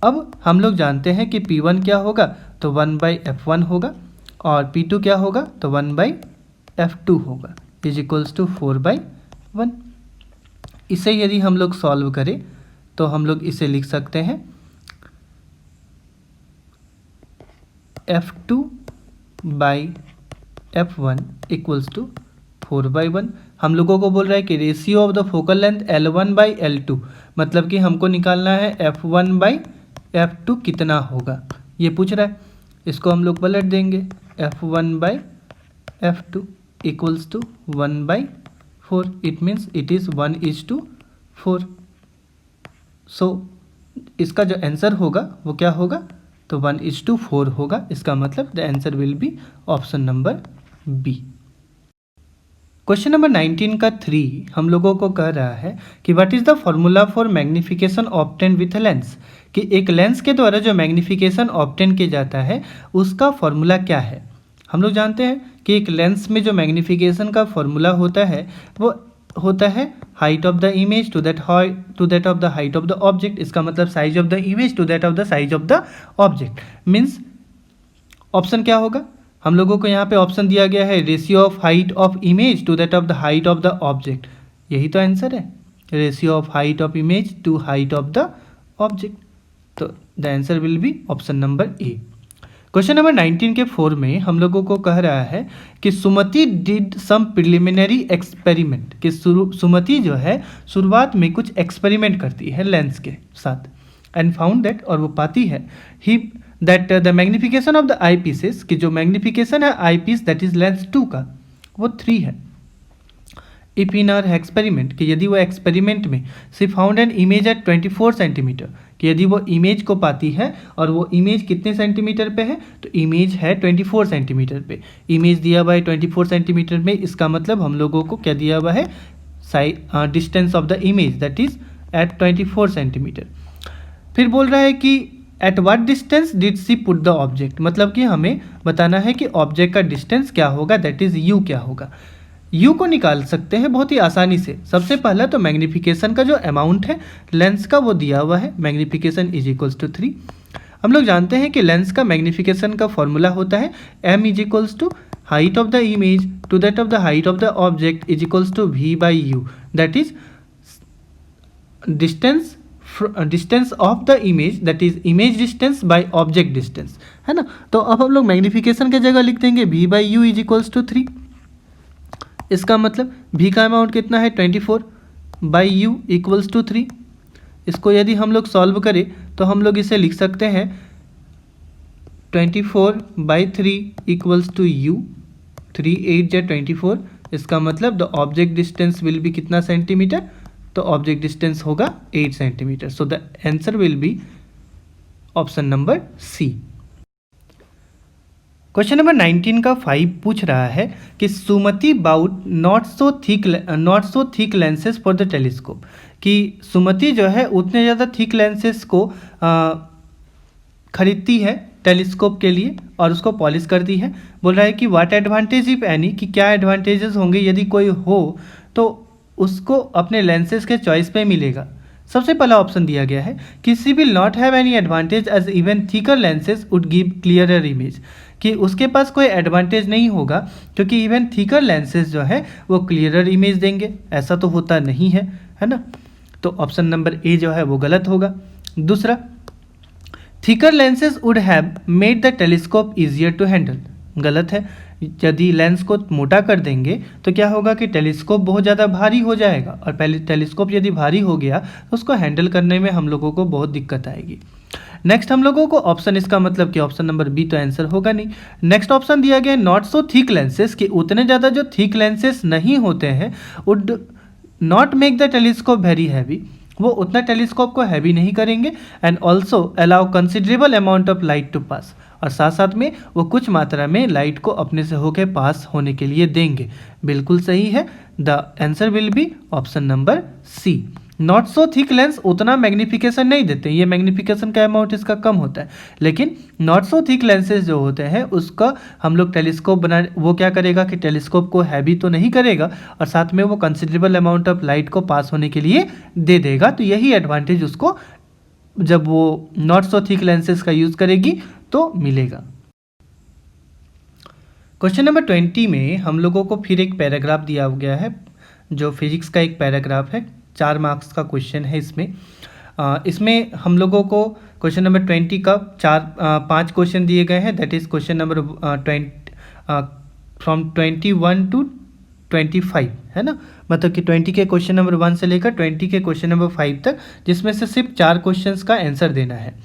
अब हम लोग जानते हैं कि P1 क्या होगा, तो 1/F1 होगा, और P2 क्या होगा, तो 1/F2 होगा, इज इक्वल्स टू 4/1। इसे यदि हम लोग सॉल्व करें तो हम लोग इसे लिख सकते हैं F2/F1 इक्वल्स टू 4/1। हम लोगों को बोल रहा है कि ratio of the focal length L1/L2, मतलब कि हमको निकालना है F1/F2 कितना होगा, ये पूछ रहा है। इसको हम लोग पलट देंगे, F1/F2 equals to 1/4, it means it is 1:4। So इसका जो आंसर होगा वो क्या होगा, तो 1:4 होगा। इसका मतलब the answer will be option number B. Question number 19 का 3 हम लोगों को कह रहा है कि what is the formula for magnification obtain with lens, कि एक लेंस के द्वारा जो मैग्नीफिकेशन ऑब्टेन किया जाता है उसका फॉर्मूला क्या है। हम लोग जानते हैं कि एक लेंस में जो मैग्नीफिकेशन का फॉर्मूला होता है वो होता है height of the image to that of the height of the object. इसका मतलब size of the image to that of the size of the object. Means option क्या होगा, हम लोगों को यहाँ पे ऑप्शन दिया गया है ratio of height of image to that of the height of the object, यही तो आंसर है, ratio of height of image to height of the object. तो the answer will be option number A. Question number 19 के 4 में हम लोगों को कह रहा है कि सुमति डिड सम प्रिलिमिनरी एक्सपेरिमेंट, कि सुमति जो है शुरुआत में कुछ एक्सपेरिमेंट करती है लेंस के साथ, एंड फाउंड दैट, और वो पाती है ही that the magnification of the eyepieces, कि जो मैग्निफिकेशन है eyepiece that is lens 2 का वो 3 है। इफ इन आर एक्सपेरिमेंट, कि यदि वो एक्सपेरिमेंट में she found an image at 24 centimetre, कि यदि वो इमेज को पाती है और वो इमेज कितने सेंटीमीटर पे है, तो इमेज है 24 सेंटीमीटर पे, इमेज दिया हुआ है 24 सेंटीमीटर में, इसका मतलब हम लोगों को क्या दिया हुआ है, distance of the image that is at 24 centimeter. फिर बोल रहा है कि at what distance did she put the object, मतलब कि हमें बताना है कि ऑब्जेक्ट का डिस्टेंस क्या होगा, दैट इज यू क्या होगा। यू को निकाल सकते हैं बहुत ही आसानी से। सबसे पहला तो मैग्निफिकेशन का जो अमाउंट है लेंस का वो दिया हुआ है, मैग्निफिकेशन इज इक्वल्स टू 3। हम लोग जानते हैं कि लेंस का मैग्निफिकेशन का फॉर्मूला होता है m is equals to height of the image to that of the height of the object is equals to v by u, that is distance of the image that is image distance by object distance, है ना। तो अब हम लोग मैग्निफिकेशन की जगह लिख देंगे v by u is equals to 3। इसका मतलब v का अमाउंट कितना है 24 बाई यू इक्वल्स टू 3। इसको यदि हम लोग सॉल्व करें तो हम लोग इसे लिख सकते हैं 24 बाई 3 इक्वल्स टू यू, 3 8 या 24। इसका मतलब the object distance will be कितना सेंटीमीटर, तो ऑब्जेक्ट डिस्टेंस होगा 8 centimetre. So the answer will be option number C. Question number 19 का 5 पूछ रहा है कि Sumati bought not so thick lenses for the telescope, कि सुमति जो है उतने ज़्यादा थिक लेंसेज को खरीदती है टेलीस्कोप के लिए और उसको पॉलिश करती है। बोल रहा है कि व्हाट एडवांटेज इफ एनी, कि क्या एडवांटेजेस होंगे यदि कोई हो तो उसको अपने लेंसेज के चॉइस पे मिलेगा। सबसे पहला ऑप्शन दिया गया है कि she will not have any advantage as even thicker lenses would give clearer image, कि उसके पास कोई एडवांटेज नहीं होगा क्योंकि इवन थिकर लेंसेज जो है वो क्लियरर इमेज देंगे, ऐसा तो होता नहीं है, है ना। तो ऑप्शन नंबर ए जो है वो गलत होगा। दूसरा, thicker lenses would have made the telescope easier to handle, गलत है। यदि लेंस को मोटा कर देंगे तो क्या होगा कि टेलीस्कोप बहुत ज़्यादा भारी हो जाएगा, और पहले टेलीस्कोप यदि भारी हो गया तो उसको हैंडल करने में हम लोगों को बहुत दिक्कत आएगी। नेक्स्ट हम लोगों को ऑप्शन, इसका मतलब कि ऑप्शन नंबर बी तो आंसर होगा नहीं। नेक्स्ट ऑप्शन दिया गया नॉट सो थिक लेंसेज, कि उतने ज़्यादा जो थिक लेंसेज नहीं होते हैं would not make the telescope very heavy, वो उतना टेलीस्कोप को हैवी नहीं करेंगे, and also allow considerable amount of light to pass, और साथ साथ में वो कुछ मात्रा में लाइट को अपने से होकर पास होने के लिए देंगे। बिल्कुल सही है, the answer will be option number C. Not so thick lens उतना मैग्निफिकेशन नहीं देते, ये मैग्निफिकेशन का अमाउंट इसका कम होता है, लेकिन नॉट सो थिक लेंसेज जो होते हैं उसका हम लोग टेलीस्कोप बना, वो क्या करेगा कि टेलीस्कोप को हैवी तो नहीं करेगा और साथ में वो कंसिडरेबल अमाउंट ऑफ लाइट को पास होने के लिए दे देगा। तो यही एडवांटेज उसको जब वो नॉट सो थिक लेंसेज का यूज़ करेगी तो मिलेगा। क्वेश्चन नंबर 20 में हम लोगों को फिर एक पैराग्राफ दिया गया है जो फिजिक्स का एक पैराग्राफ है, 4 मार्क्स का क्वेश्चन है। इसमें हम लोगों को क्वेश्चन नंबर 20 का 5 क्वेश्चन दिए गए हैं, that is question number from 21 to 25, है ना। मतलब कि 20 के क्वेश्चन नंबर 1 से लेकर 20 के क्वेश्चन नंबर 5 तक, जिसमें से सिर्फ 4 क्वेश्चंस का आंसर देना है।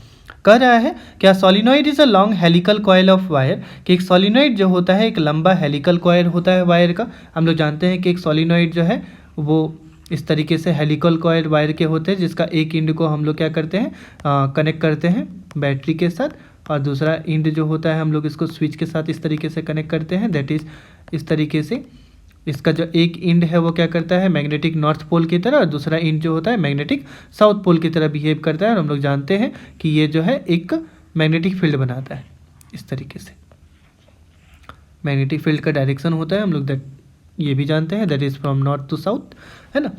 कह रहा है क्या solenoid is a long helical coil of wire, कि एक सोलिनॉइड जो होता है एक लंबा हेलिकल कॉयल होता है वायर का। हम लोग जानते हैं कि एक सोलिनॉइड जो है वो इस तरीके से हेलिकल कॉयल वायर के होते हैं, जिसका एक एंड को हम लोग क्या करते हैं कनेक्ट करते हैं बैटरी के साथ, और दूसरा एंड जो होता है हम लोग इसको स्विच के साथ इस तरीके से कनेक्ट करते हैं। दैट इज इस तरीके से इसका जो एक एंड है वो क्या करता है मैग्नेटिक नॉर्थ पोल की तरह, और दूसरा एंड जो होता है मैग्नेटिक साउथ पोल की तरह बिहेव करता है। और हम लोग जानते हैं कि ये जो है एक मैग्नेटिक फील्ड बनाता है, इस तरीके से मैग्नेटिक फील्ड का डायरेक्शन होता है हम लोग ये भी जानते हैं, that is from north to south, है ना।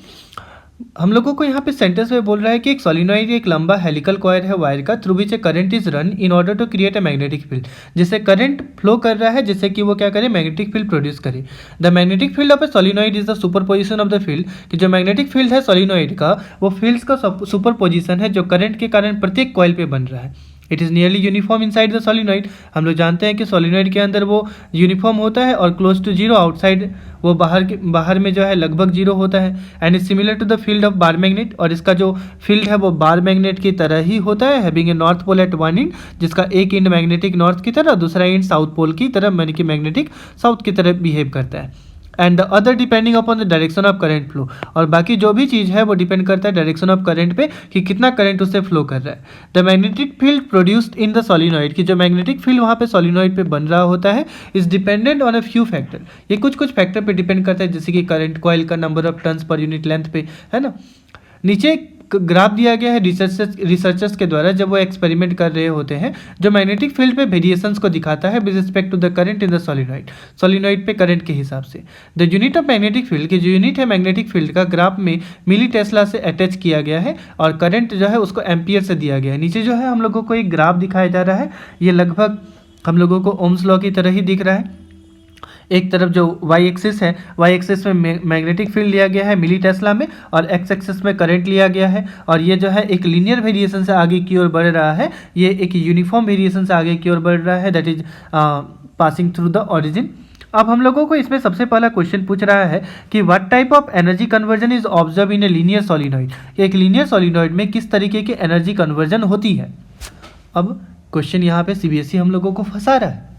हम लोगों को यहाँ पे सेंटेंस में बोल रहा है कि एक सोलिनॉइड एक लंबा हेलिकल कॉइल है वायर का, through which a current is run in order to create a magnetic field. जिससे करंट फ्लो कर रहा है जिससे कि वो क्या करे, मैग्नेटिक फील्ड प्रोड्यूस करे। The magnetic field of a solenoid is the superposition of the field, कि जो मैग्नेटिक फील्ड है सोलिनॉइड का वो फील्ड्स का सुपरपोजिशन है जो करंट के कारण प्रत्येक कॉइल पे बन रहा है। It is nearly uniform inside the solenoid. हम लोग जानते हैं कि सोलिनॉइड के अंदर वो यूनिफॉर्म होता है और क्लोज टू जीरो आउटसाइड वो बाहर में जो है लगभग जीरो होता है। And is similar to the field of bar magnet, और इसका जो फील्ड है वो बार मैग्नेट की तरह ही होता है, having a north pole at one end, जिसका एक एंड मैग्नेटिक नॉर्थ की तरह, दूसरा एंड साउथ पोल की तरह, यानी कि मैग्नेटिक साउथ की तरह बिहेव करता है। And the other depending upon the direction of current flow, और बाकी जो भी चीज़ है वो डिपेंड करता है डायरेक्शन ऑफ करंट पे कि कितना करंट उससे फ्लो कर रहा है। The magnetic field produced in the solenoid, की जो मैग्नेटिक फील्ड वहाँ पे सोलिनॉइड पे बन रहा होता है, is dependent on a few factor. ये कुछ फैक्टर पे डिपेंड करता है, जैसे कि करंट, कॉइल का number of turns per unit length पे, है ना। नीचे ग्राफ दिया गया है रिसर्चर्स के द्वारा जब वो एक्सपेरिमेंट कर रहे होते हैं, जो मैग्नेटिक फील्ड पे वेरिएशंस को दिखाता है with respect to the current in the solenoid पे करंट के हिसाब से। The unit of magnetic field, की जो यूनिट है मैग्नेटिक फील्ड का, ग्राफ में मिली टेस्ला से अटैच किया गया है और करंट जो है उसको एम्पियर से दिया गया है। नीचे जो है हम लोगों को एक ग्राफ दिखाया जा रहा है, ये लगभग हम लोगों को ओम्स लॉ की तरह ही दिख रहा है। एक तरफ जो वाई एक्सिस है, वाई एक्सिस में मैग्नेटिक फील्ड लिया गया है मिली टेस्ला में, और एक्स एक्सिस में करंट लिया गया है, और ये जो है एक लीनियर वेरिएशन से आगे की ओर बढ़ रहा है, ये एक यूनिफॉर्म वेरिएशन से आगे की ओर बढ़ रहा है, that is passing through the origin. अब हम लोगों को इसमें सबसे पहला क्वेश्चन पूछ रहा है कि what type of energy conversion is observe in a linear solenoid, एक लीनियर सोलिनॉइड में किस तरीके की एनर्जी कन्वर्जन होती है। अब क्वेश्चन यहाँ पे सीबीएसई हम लोगों को फंसा रहा है।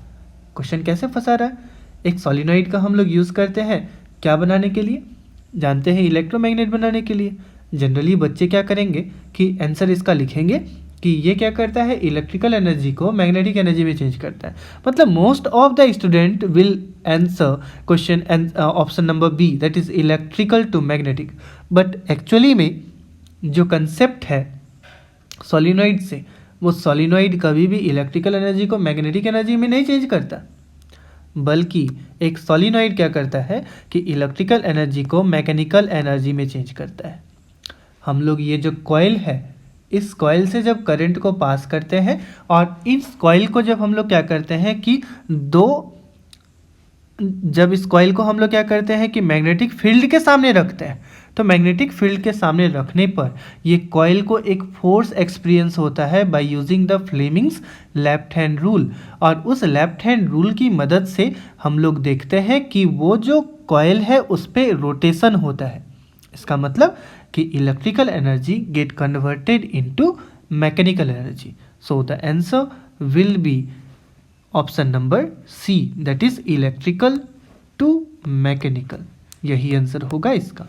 क्वेश्चन कैसे फंसा रहा है, एक सोलिनॉइड का हम लोग यूज़ करते हैं क्या बनाने के लिए, जानते हैं इलेक्ट्रोमैग्नेट बनाने के लिए। जनरली बच्चे क्या करेंगे कि आंसर इसका लिखेंगे कि ये क्या करता है, इलेक्ट्रिकल एनर्जी को मैग्नेटिक एनर्जी में चेंज करता है। मतलब most of the student will answer question option number B, that is electrical to magnetic. But actually में जो कंसेप्ट है सोलिनॉइड से, वो सोलिनॉइड कभी भी इलेक्ट्रिकल एनर्जी को मैग्नेटिक एनर्जी में नहीं चेंज करता, बल्कि एक सोलिनॉइड क्या करता है कि इलेक्ट्रिकल एनर्जी को मैकेनिकल एनर्जी में चेंज करता है। हम लोग ये जो कॉइल है, इस कॉइल से जब करंट को पास करते हैं और इस कॉइल को जब हम लोग क्या करते हैं कि जब इस कॉइल को हम लोग क्या करते हैं कि मैग्नेटिक फील्ड के सामने रखते हैं, तो मैग्नेटिक फील्ड के सामने रखने पर ये कॉइल को एक फोर्स एक्सपीरियंस होता है by using the Fleming's left hand rule. और उस लेफ्ट हैंड रूल की मदद से हम लोग देखते हैं कि वो जो कॉइल है उस पर रोटेशन होता है। इसका मतलब कि electrical energy get converted into mechanical energy. So the answer will be option number C, that is electrical to mechanical. यही आंसर होगा इसका।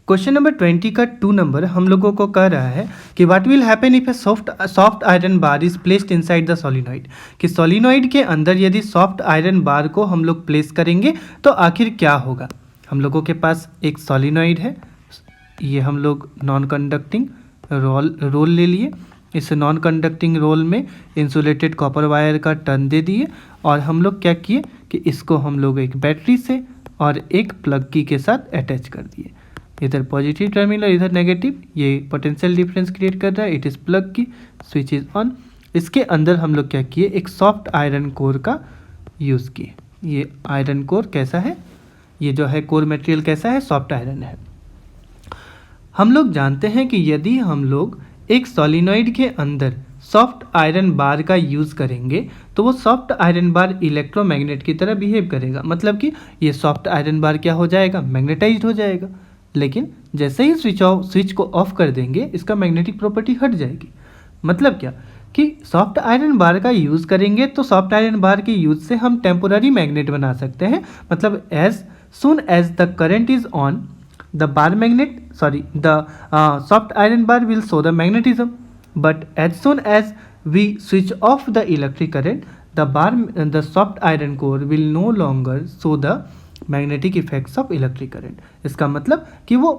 क्वेश्चन नंबर 20 का 2 नंबर हम लोगों को कह रहा है कि what will happen if A soft iron bar is placed inside the solenoid, कि सोलिनॉइड के अंदर यदि सॉफ्ट आयरन बार को हम लोग प्लेस करेंगे तो आखिर क्या होगा। हम लोगों के पास एक सोलिनॉइड है, ये हम लोग नॉन कंडक्टिंग रोल ले लिए। इस नॉन कंडक्टिंग रोल में इंसुलेटेड कॉपर वायर का टर्न दे दिए, और हम लोग क्या किए कि इसको हम लोग एक बैटरी से और एक प्लग की के साथ अटैच कर दिए। इधर पॉजिटिव टर्मिनल, इधर नेगेटिव, ये पोटेंशियल डिफरेंस क्रिएट कर रहा है। इट इज़ प्लग की, स्विच इज ऑन। इसके अंदर हम लोग क्या किए, एक सॉफ्ट आयरन कोर का यूज़ किए। ये आयरन कोर कैसा है, ये जो है कोर मटेरियल कैसा है, सॉफ्ट आयरन है। हम लोग जानते हैं कि यदि हम लोग एक सोलिनॉइड के अंदर सॉफ्ट आयरन बार का यूज़ करेंगे तो वो सॉफ्ट आयरन बार इलेक्ट्रोमैग्नेट की तरह बिहेव करेगा। मतलब कि ये सॉफ्ट आयरन बार क्या हो जाएगा, मैग्नेटाइज्ड हो जाएगा। लेकिन जैसे ही स्विच को ऑफ कर देंगे इसका मैग्नेटिक प्रॉपर्टी हट जाएगी। मतलब क्या कि सॉफ्ट आयरन बार का यूज़ करेंगे तो सॉफ्ट आयरन बार के यूज़ से हम टेम्पोररी मैग्नेट बना सकते हैं। मतलब as soon as the current is on, the soft iron bar will show the magnetism, but as soon as we switch off the electric current, the soft iron core will no longer show the magnetic effects of electric current। इसका मतलब कि वो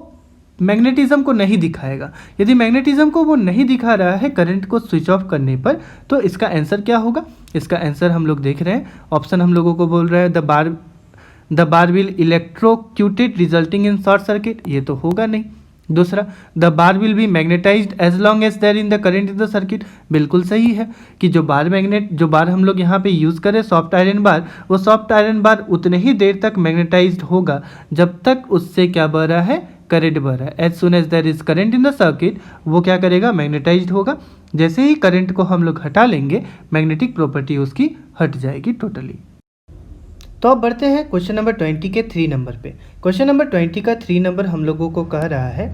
मैग्नेटिज्म को नहीं दिखाएगा। यदि मैग्नेटिज्म को वो नहीं दिखा रहा है करंट को स्विच ऑफ करने पर, तो इसका आंसर क्या होगा। इसका आंसर हम लोग देख रहे हैं, ऑप्शन हम लोगों को बोल रहा है the bar will electrocuted resulting in short circuit, ये तो होगा नहीं। दूसरा, the bar will be magnetised as long as there in the current in the circuit, बिल्कुल सही है कि जो बार हम लोग यहाँ पे यूज़ करें सॉफ्ट आयरन बार, वो सॉफ्ट आयरन बार उतने ही देर तक मैग्नेटाइज्ड होगा जब तक उससे क्या बह रहा है, करंट बह रहा है। As soon as there is current in the circuit, वो क्या करेगा, मैग्नेटाइज्ड होगा। जैसे ही करंट को हम लोग हटा लेंगे, मैग्नेटिक प्रॉपर्टी उसकी हट जाएगी टोटली। तो अब बढ़ते हैं क्वेश्चन नंबर 20 के 3 नंबर पे। क्वेश्चन नंबर 20 का 3 नंबर हम लोगों को कह रहा है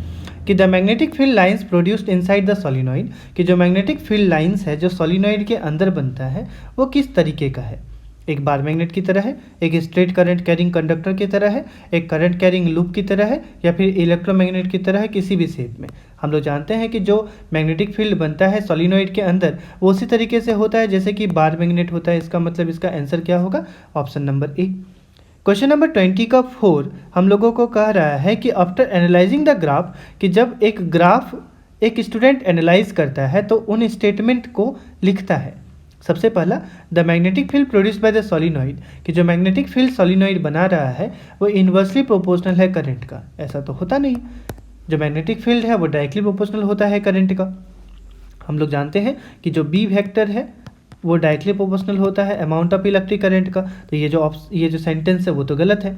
कि the magnetic field lines produced inside the solenoid, कि जो मैग्नेटिक फील्ड लाइंस है जो सोलिनॉइड के अंदर बनता है वो किस तरीके का है। एक बार मैग्नेट की तरह है, एक स्ट्रेट करंट कैरिंग कंडक्टर की तरह है, एक करंट कैरिंग लूप की तरह है, या फिर इलेक्ट्रोमैग्नेट की तरह है, किसी भी शेप में। हम लोग जानते हैं कि जो मैग्नेटिक फील्ड बनता है सोलिनॉइड के अंदर वो उसी तरीके से होता है जैसे कि बार मैग्नेट होता है। इसका मतलब इसका आंसर क्या होगा, option number A. Question number 20 का 4 हम लोगों को कह रहा है कि आफ्टर एनालाइजिंग द ग्राफ, कि जब एक ग्राफ एक स्टूडेंट एनालाइज करता है तो उन स्टेटमेंट को लिखता है। सबसे पहला, the magnetic field produced by the solenoid, कि जो मैग्नेटिक फील्ड सोलिनॉइड बना रहा है वो इन्वर्सली प्रोपोर्शनल है करंट का। ऐसा तो होता नहीं, जो मैग्नेटिक फील्ड है वो डायरेक्टली प्रोपोर्शनल होता है करंट का। हम लोग जानते हैं कि जो बी वेक्टर है वो डायरेक्टली प्रोपोर्शनल होता है अमाउंट ऑफ इलेक्ट्रिक करंट का। तो ये जो सेंटेंस है वो तो गलत है।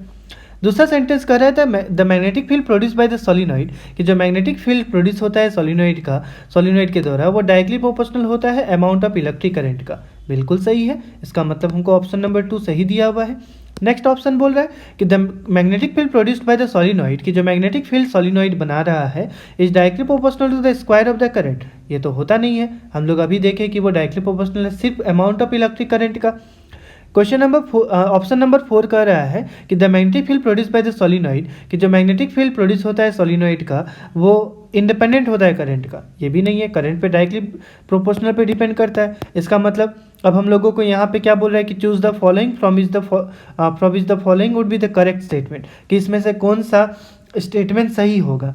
दूसरा सेंटेंस कह रहा था the magnetic field produce by the solenoid, कि जो मैग्नेटिक फील्ड प्रोड्यूस होता है सोलिनॉइड के द्वारा वो डायरेक्टली प्रोपोर्शनल होता है अमाउंट ऑफ इलेक्ट्रिक करंट का। बिल्कुल सही है, इसका मतलब हमको ऑप्शन नंबर 2 सही दिया हुआ है। नेक्स्ट ऑप्शन बोल रहा है कि the magnetic field produced by the solenoid, कि जो मैग्नेटिक फील्ड सोलिनॉइड बना रहा है is directly proportional to the square of the current. ये तो होता नहीं है, हम लोग अभी देखें कि वो डायरेक्टली प्रोपोर्शनल है सिर्फ अमाउंट ऑफ इलेक्ट्रिक करंट का। क्वेश्चन नंबर ऑप्शन नंबर 4 कह रहा है कि the magnetic field produce by the solenoid, कि जो मैग्नेटिक फील्ड प्रोड्यूस होता है सोलिनॉइड का वो इंडिपेंडेंट होता है करंट का। ये भी नहीं है, करंट पे डायरेक्टली प्रोपोर्शनल पे डिपेंड करता है। इसका मतलब अब हम लोगों को यहाँ पे क्या बोल रहा है कि choose the following from is the following would be the correct statement, कि इसमें से कौन सा स्टेटमेंट सही होगा।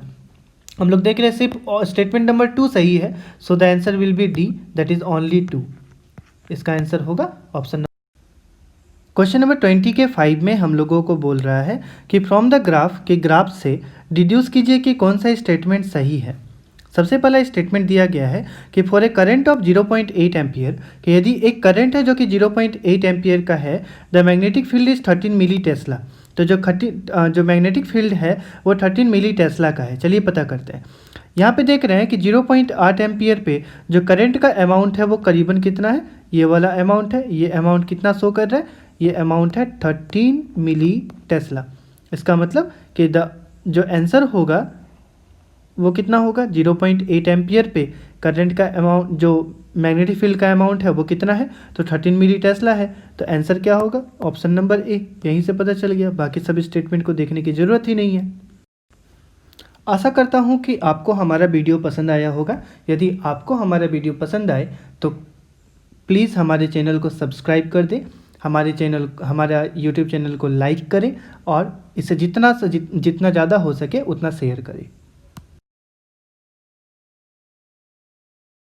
हम लोग देख रहे हैं सिर्फ स्टेटमेंट नंबर 2 सही है, so the answer will B D, that is only 2। इसका आंसर होगा ऑप्शन। क्वेश्चन नंबर 20 के 5 में हम लोगों को बोल रहा है कि फ्रॉम द ग्राफ, के ग्राफ से डिड्यूस कीजिए कि कौन सा स्टेटमेंट सही है। सबसे पहला स्टेटमेंट दिया गया है कि for a current of 0.8 ampere, कि यदि एक करंट है जो कि 0.8 एम्पियर का है, the magnetic field is 13 milli tesla. तो जो मैग्नेटिक फील्ड है वो 13 मिली टेस्ला का है। चलिए पता करते हैं। यहाँ पे देख रहे हैं कि 0.8 एम्पियर पे जो करंट का अमाउंट है वो करीबन कितना है, ये वाला अमाउंट है। ये अमाउंट कितना शो कर रहा है, ये अमाउंट है 13 मिली टेस्ला। इसका मतलब कि जो आंसर होगा वो कितना होगा, 0.8 एम्पियर पे करंट का अमाउंट, जो मैग्नेटिक फील्ड का अमाउंट है वो कितना है, तो 13 मिली टेस्ला है। तो आंसर क्या होगा, ऑप्शन नंबर ए। यहीं से पता चल गया, बाकी सब स्टेटमेंट को देखने की ज़रूरत ही नहीं है। आशा करता हूँ कि आपको हमारा वीडियो पसंद आया होगा। यदि आपको हमारा वीडियो पसंद आए तो प्लीज़ हमारे चैनल को सब्सक्राइब कर दें, हमारा यूट्यूब चैनल को लाइक करें और इसे जितना ज़्यादा हो सके उतना शेयर करें।